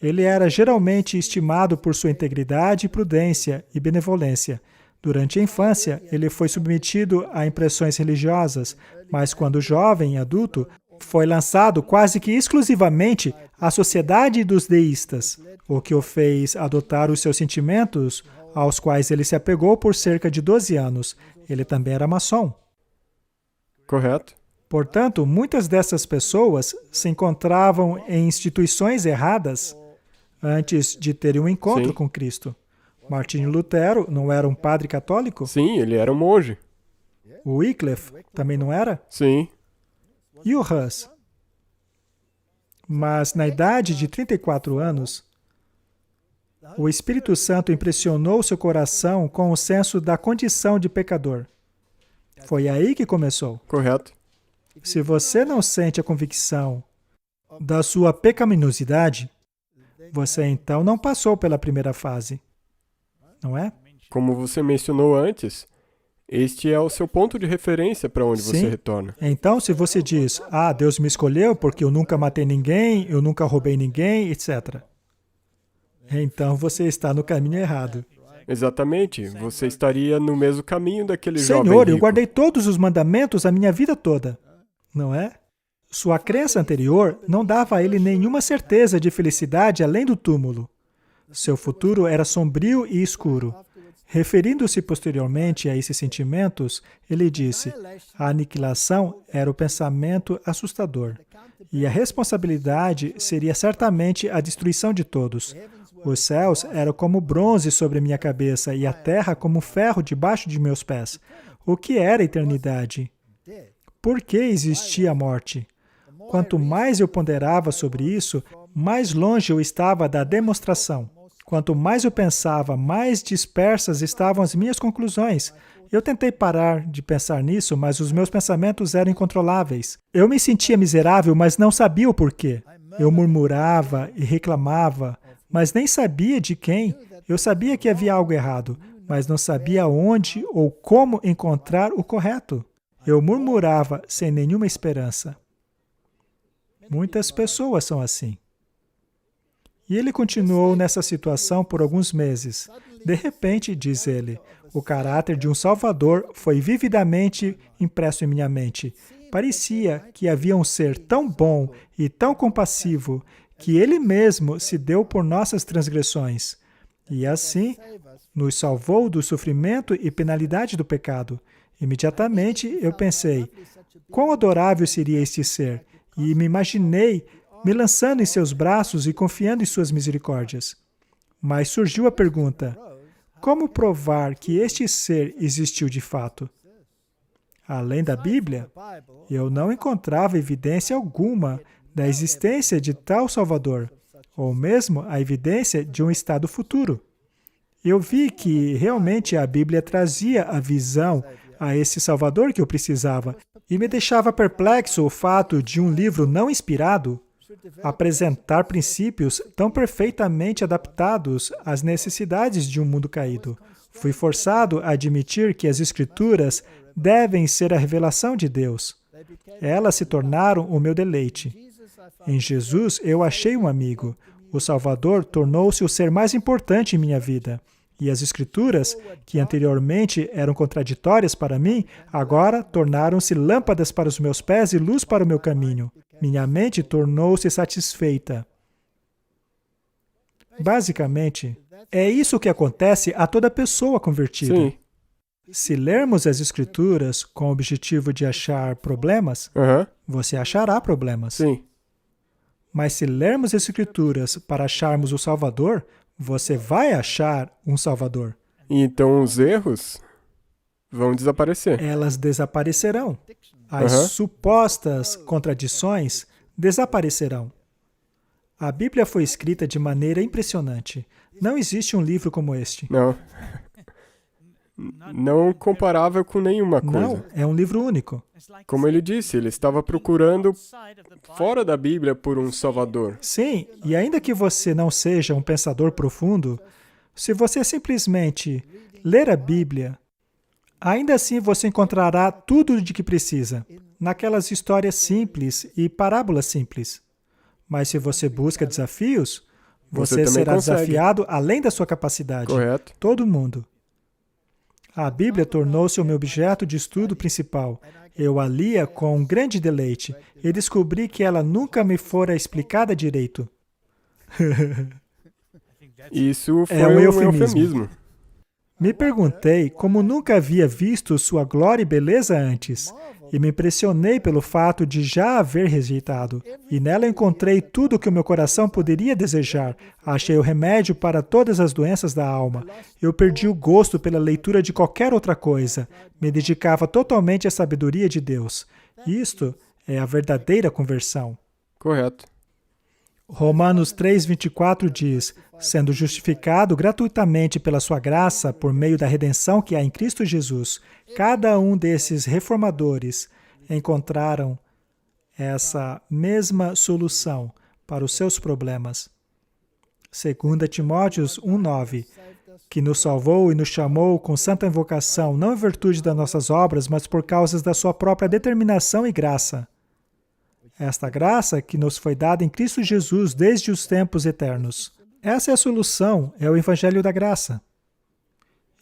Ele era geralmente estimado por sua integridade, prudência e benevolência. Durante a infância, ele foi submetido a impressões religiosas, mas quando jovem e adulto, foi lançado quase que exclusivamente à sociedade dos deístas, o que o fez adotar os seus sentimentos, aos quais ele se apegou por cerca de 12 anos. Ele também era maçom. Correto. Portanto, muitas dessas pessoas se encontravam em instituições erradas antes de terem um encontro Sim. com Cristo. Martinho Lutero não era um padre católico? Sim, ele era um monge. O Wycliffe também não era? Sim. E o Hus? Mas na idade de 34 anos, o Espírito Santo impressionou seu coração com o senso da condição de pecador. Foi aí que começou. Correto. Se você não sente a convicção da sua pecaminosidade, você então não passou pela primeira fase, não é? Como você mencionou antes, este é o seu ponto de referência para onde você Sim. retorna. Então, se você diz, Deus me escolheu porque eu nunca matei ninguém, eu nunca roubei ninguém, etc. Então, você está no caminho errado. Exatamente. Você estaria no mesmo caminho daquele jovem Senhor, eu rico. guardei todos os mandamentos a minha vida toda, não é? Sua crença anterior não dava a ele nenhuma certeza de felicidade além do túmulo. Seu futuro era sombrio e escuro. Referindo-se posteriormente a esses sentimentos, ele disse, a aniquilação era o pensamento assustador, e a responsabilidade seria certamente a destruição de todos. Os céus eram como bronze sobre minha cabeça e a terra como ferro debaixo de meus pés. O que era a eternidade? Por que existia a morte? Quanto mais eu ponderava sobre isso, mais longe eu estava da demonstração. Quanto mais eu pensava, mais dispersas estavam as minhas conclusões. Eu tentei parar de pensar nisso, mas os meus pensamentos eram incontroláveis. Eu me sentia miserável, mas não sabia o porquê. Eu murmurava e reclamava, mas nem sabia de quem. Eu sabia que havia algo errado, mas não sabia onde ou como encontrar o correto. Eu murmurava sem nenhuma esperança. Muitas pessoas são assim. E ele continuou nessa situação por alguns meses. De repente, diz ele, o caráter de um Salvador foi vividamente impresso em minha mente. Parecia que havia um ser tão bom e tão compassivo que ele mesmo se deu por nossas transgressões. E assim, nos salvou do sofrimento e penalidade do pecado. Imediatamente eu pensei, quão adorável seria este ser? E me imaginei me lançando em seus braços e confiando em suas misericórdias. Mas surgiu a pergunta, como provar que este ser existiu de fato? Além da Bíblia, eu não encontrava evidência alguma da existência de tal Salvador, ou mesmo a evidência de um estado futuro. Eu vi que realmente a Bíblia trazia a visão a esse Salvador que eu precisava, e me deixava perplexo o fato de um livro não inspirado apresentar princípios tão perfeitamente adaptados às necessidades de um mundo caído. Fui forçado a admitir que as Escrituras devem ser a revelação de Deus. Elas se tornaram o meu deleite. Em Jesus, eu achei um amigo. O Salvador tornou-se o ser mais importante em minha vida. E as Escrituras, que anteriormente eram contraditórias para mim, agora tornaram-se lâmpadas para os meus pés e luz para o meu caminho. Minha mente tornou-se satisfeita. Basicamente, é isso que acontece a toda pessoa convertida. Sim. Se lermos as Escrituras com o objetivo de achar problemas, você achará problemas. Sim. Mas se lermos as Escrituras para acharmos o Salvador, você vai achar um Salvador. Então os erros vão desaparecer. Elas desaparecerão. As supostas contradições desaparecerão. A Bíblia foi escrita de maneira impressionante. Não existe um livro como este. Não. Não comparável com nenhuma coisa. Não, é um livro único. Como ele disse, ele estava procurando fora da Bíblia por um Salvador. Sim, e ainda que você não seja um pensador profundo, se você simplesmente ler a Bíblia, ainda assim você encontrará tudo de que precisa, naquelas histórias simples e parábolas simples. Mas se você busca desafios, você também será consegue. desafiado além da sua capacidade. Correto. Todo mundo. A Bíblia tornou-se o meu objeto de estudo principal. Eu a lia com um grande deleite e descobri que ela nunca me fora explicada direito. Isso foi É um um eufemismo. eufemismo. Me perguntei como nunca havia visto sua glória e beleza antes, e me impressionei pelo fato de já haver rejeitado. E nela encontrei tudo o que o meu coração poderia desejar. Achei o remédio para todas as doenças da alma. Eu perdi o gosto pela leitura de qualquer outra coisa. Me dedicava totalmente à sabedoria de Deus. Isto é a verdadeira conversão. Correto. Romanos 3:24 diz, sendo justificado gratuitamente pela sua graça, por meio da redenção que há em Cristo Jesus, cada um desses reformadores encontraram essa mesma solução para os seus problemas. 2 Timóteos 1:9, que nos salvou e nos chamou com santa invocação, não em virtude das nossas obras, mas por causa da sua própria determinação e graça. Esta graça que nos foi dada em Cristo Jesus desde os tempos eternos. Essa é a solução, é o Evangelho da Graça.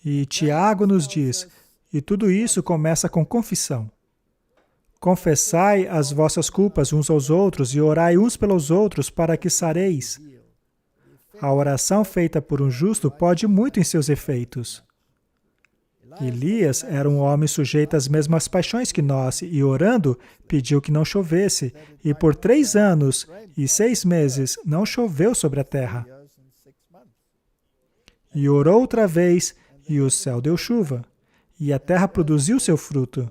E Tiago nos diz, e tudo isso começa com confissão. Confessai as vossas culpas uns aos outros e orai uns pelos outros para que sareis. A oração feita por um justo pode muito em seus efeitos. Elias era um homem sujeito às mesmas paixões que nós, e orando, pediu que não chovesse, e por 3 anos e 6 meses não choveu sobre a terra. E orou outra vez, e o céu deu chuva, e a terra produziu seu fruto.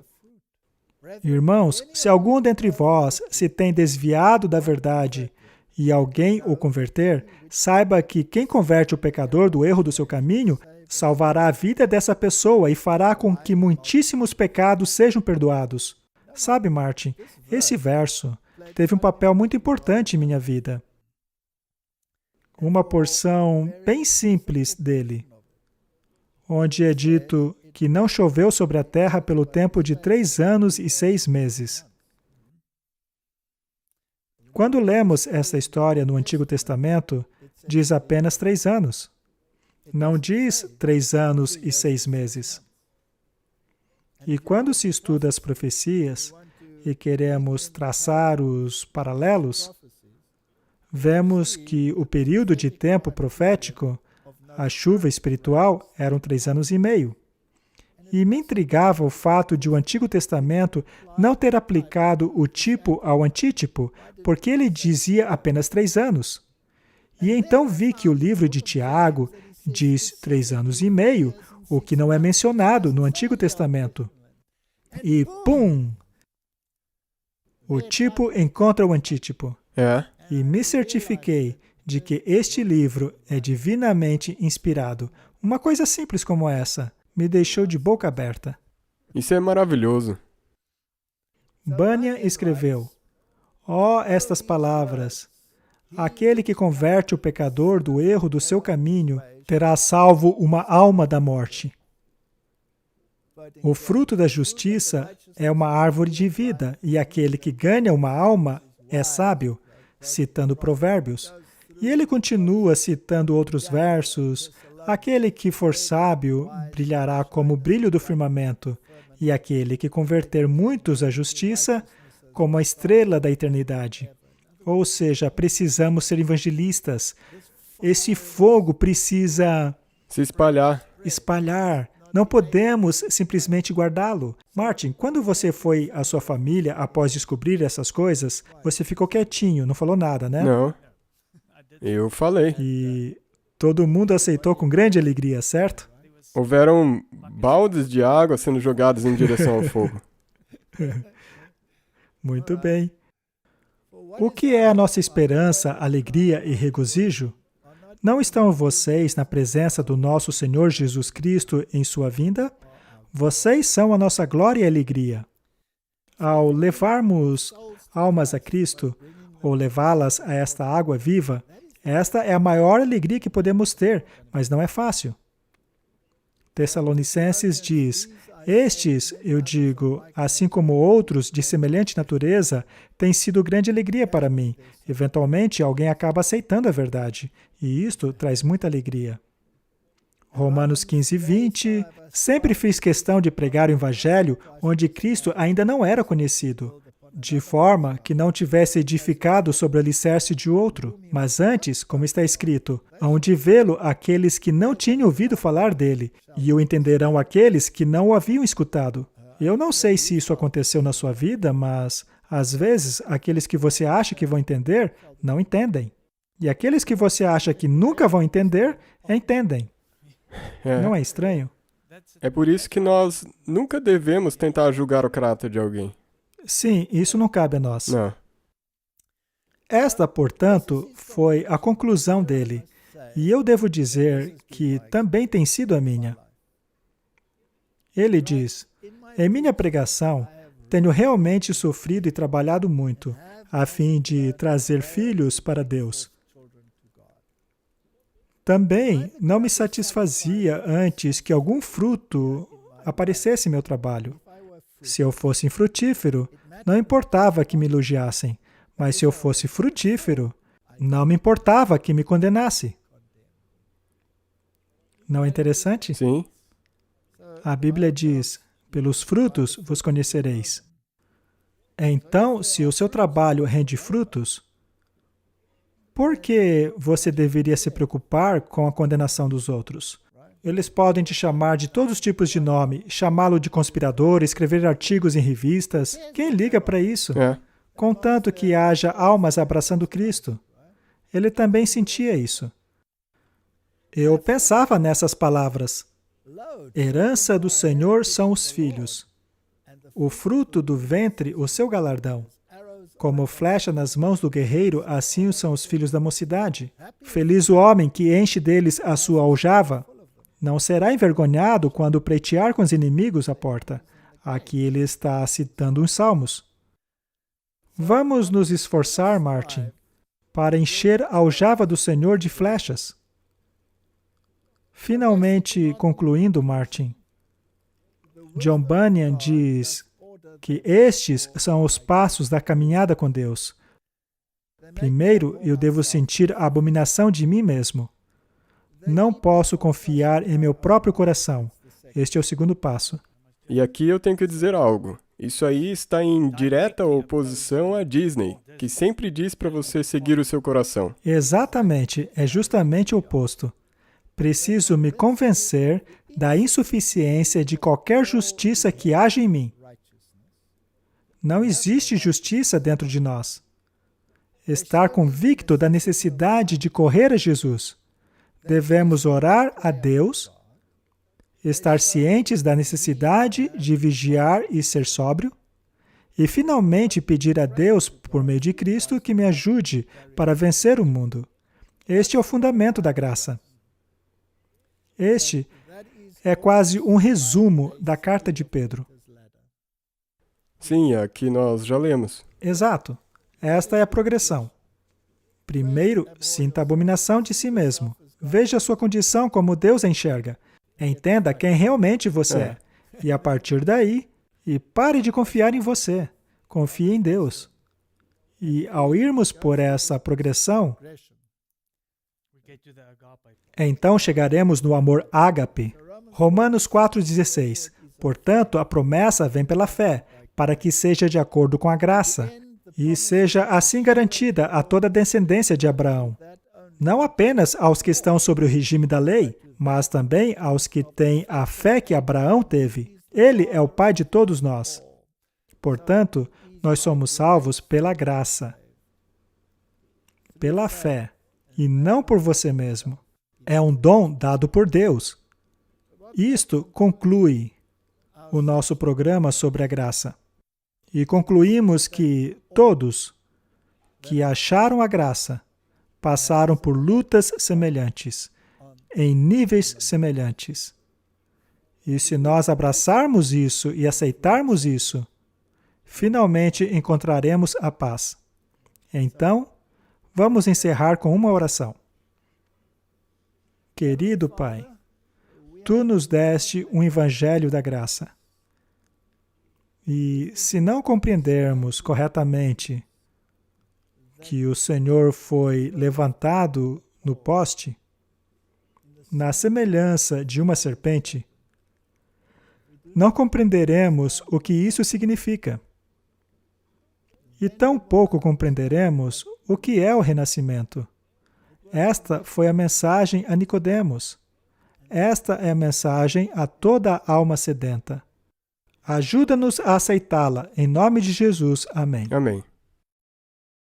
Irmãos, se algum dentre vós se tem desviado da verdade, e alguém o converter, saiba que quem converte o pecador do erro do seu caminho, salvará a vida dessa pessoa e fará com que muitíssimos pecados sejam perdoados. Sabe, Martin, esse verso teve um papel muito importante em minha vida. Uma porção bem simples dele, onde é dito que não choveu sobre a terra pelo tempo de 3 anos e 6 meses. Quando lemos essa história no Antigo Testamento, diz apenas 3 anos. Não diz 3 anos e 6 meses. E quando se estuda as profecias e queremos traçar os paralelos, vemos que o período de tempo profético, a chuva espiritual, eram 3 anos e meio. E me intrigava o fato de o Antigo Testamento não ter aplicado o tipo ao antítipo, porque ele dizia apenas 3 anos. E então vi que o livro de Tiago diz 3 anos e meio, o que não é mencionado no Antigo Testamento. E pum! O tipo encontra o antítipo. E me certifiquei de que este livro é divinamente inspirado. Uma coisa simples como essa me deixou de boca aberta. Isso é maravilhoso. Bunyan escreveu, estas palavras, aquele que converte o pecador do erro do seu caminho terá salvo uma alma da morte. O fruto da justiça é uma árvore de vida, e aquele que ganha uma alma é sábio, citando Provérbios. E ele continua citando outros versos, aquele que for sábio brilhará como o brilho do firmamento, e aquele que converter muitos à justiça, como a estrela da eternidade. Ou seja, precisamos ser evangelistas. Esse fogo precisa se espalhar. Não podemos simplesmente guardá-lo. Martin, quando você foi à sua família após descobrir essas coisas, você ficou quietinho, não falou nada, né? Não. Eu falei. E todo mundo aceitou com grande alegria, certo? Houveram baldes de água sendo jogados em direção ao fogo. Muito bem. O que é a nossa esperança, alegria e regozijo? Não estão vocês na presença do nosso Senhor Jesus Cristo em sua vinda? Vocês são a nossa glória e alegria. Ao levarmos almas a Cristo, ou levá-las a esta água viva, esta é a maior alegria que podemos ter, mas não é fácil. Tessalonicenses diz, estes, eu digo, assim como outros de semelhante natureza, têm sido grande alegria para mim. Eventualmente, alguém acaba aceitando a verdade, e isto traz muita alegria. Romanos 15:20, sempre fiz questão de pregar o Evangelho onde Cristo ainda não era conhecido, de forma que não tivesse edificado sobre o alicerce de outro, mas antes, como está escrito, hão de vê-lo aqueles que não tinham ouvido falar dele, e o entenderão aqueles que não o haviam escutado. Eu não sei se isso aconteceu na sua vida, mas, às vezes, aqueles que você acha que vão entender, não entendem. E aqueles que você acha que nunca vão entender, entendem. Não é estranho? É por isso que nós nunca devemos tentar julgar o caráter de alguém. Sim, isso não cabe a nós. Não. Esta, portanto, foi a conclusão dele. E eu devo dizer que também tem sido a minha. Ele diz, em minha pregação, tenho realmente sofrido e trabalhado muito, a fim de trazer filhos para Deus. Também não me satisfazia antes que algum fruto aparecesse em meu trabalho. Se eu fosse infrutífero, não importava que me elogiassem, mas se eu fosse frutífero, não me importava que me condenasse. Não é interessante? Sim. A Bíblia diz, pelos frutos vos conhecereis. Então, se o seu trabalho rende frutos, por que você deveria se preocupar com a condenação dos outros? Eles podem te chamar de todos os tipos de nome, chamá-lo de conspirador, escrever artigos em revistas. Quem liga para isso? Contanto que haja almas abraçando Cristo. Ele também sentia isso. Eu pensava nessas palavras. Herança do Senhor são os filhos. O fruto do ventre, o seu galardão. Como flecha nas mãos do guerreiro, assim são os filhos da mocidade. Feliz o homem que enche deles a sua aljava. Não será envergonhado quando pleitear com os inimigos à porta. Aqui ele está citando uns salmos. Vamos nos esforçar, Martin, para encher a aljava do Senhor de flechas. Finalmente, concluindo, Martin, John Bunyan diz que estes são os passos da caminhada com Deus. Primeiro, eu devo sentir a abominação de mim mesmo. Não posso confiar em meu próprio coração. Este é o segundo passo. E aqui eu tenho que dizer algo. Isso aí está em direta oposição à Disney, que sempre diz para você seguir o seu coração. Exatamente, é justamente o oposto. Preciso me convencer da insuficiência de qualquer justiça que haja em mim. Não existe justiça dentro de nós. Estar convicto da necessidade de correr a Jesus. Devemos orar a Deus, estar cientes da necessidade de vigiar e ser sóbrio, e finalmente pedir a Deus, por meio de Cristo, que me ajude para vencer o mundo. Este é o fundamento da graça. Este é quase um resumo da carta de Pedro. Sim, aqui nós já lemos. Exato. Esta é a progressão. Primeiro, sinta a abominação de si mesmo. Veja a sua condição como Deus a enxerga. Entenda quem realmente você é. E a partir daí, pare de confiar em você. Confie em Deus. E ao irmos por essa progressão, então chegaremos no amor ágape. Romanos 4,16. Portanto, a promessa vem pela fé, para que seja de acordo com a graça, e seja assim garantida a toda a descendência de Abraão. Não apenas aos que estão sobre o regime da lei, mas também aos que têm a fé que Abraão teve. Ele é o pai de todos nós. Portanto, nós somos salvos pela graça, pela fé, e não por você mesmo. É um dom dado por Deus. Isto conclui o nosso programa sobre a graça. E concluímos que todos que acharam a graça passaram por lutas semelhantes, em níveis semelhantes. E se nós abraçarmos isso e aceitarmos isso, finalmente encontraremos a paz. Então, vamos encerrar com uma oração. Querido Pai, Tu nos deste um evangelho da graça. E se não compreendermos corretamente que o Senhor foi levantado no poste, na semelhança de uma serpente, não compreenderemos o que isso significa. E tampouco compreenderemos o que é o renascimento. Esta foi a mensagem a Nicodemos. Esta é a mensagem a toda alma sedenta. Ajuda-nos a aceitá-la. Em nome de Jesus. Amém. Amém.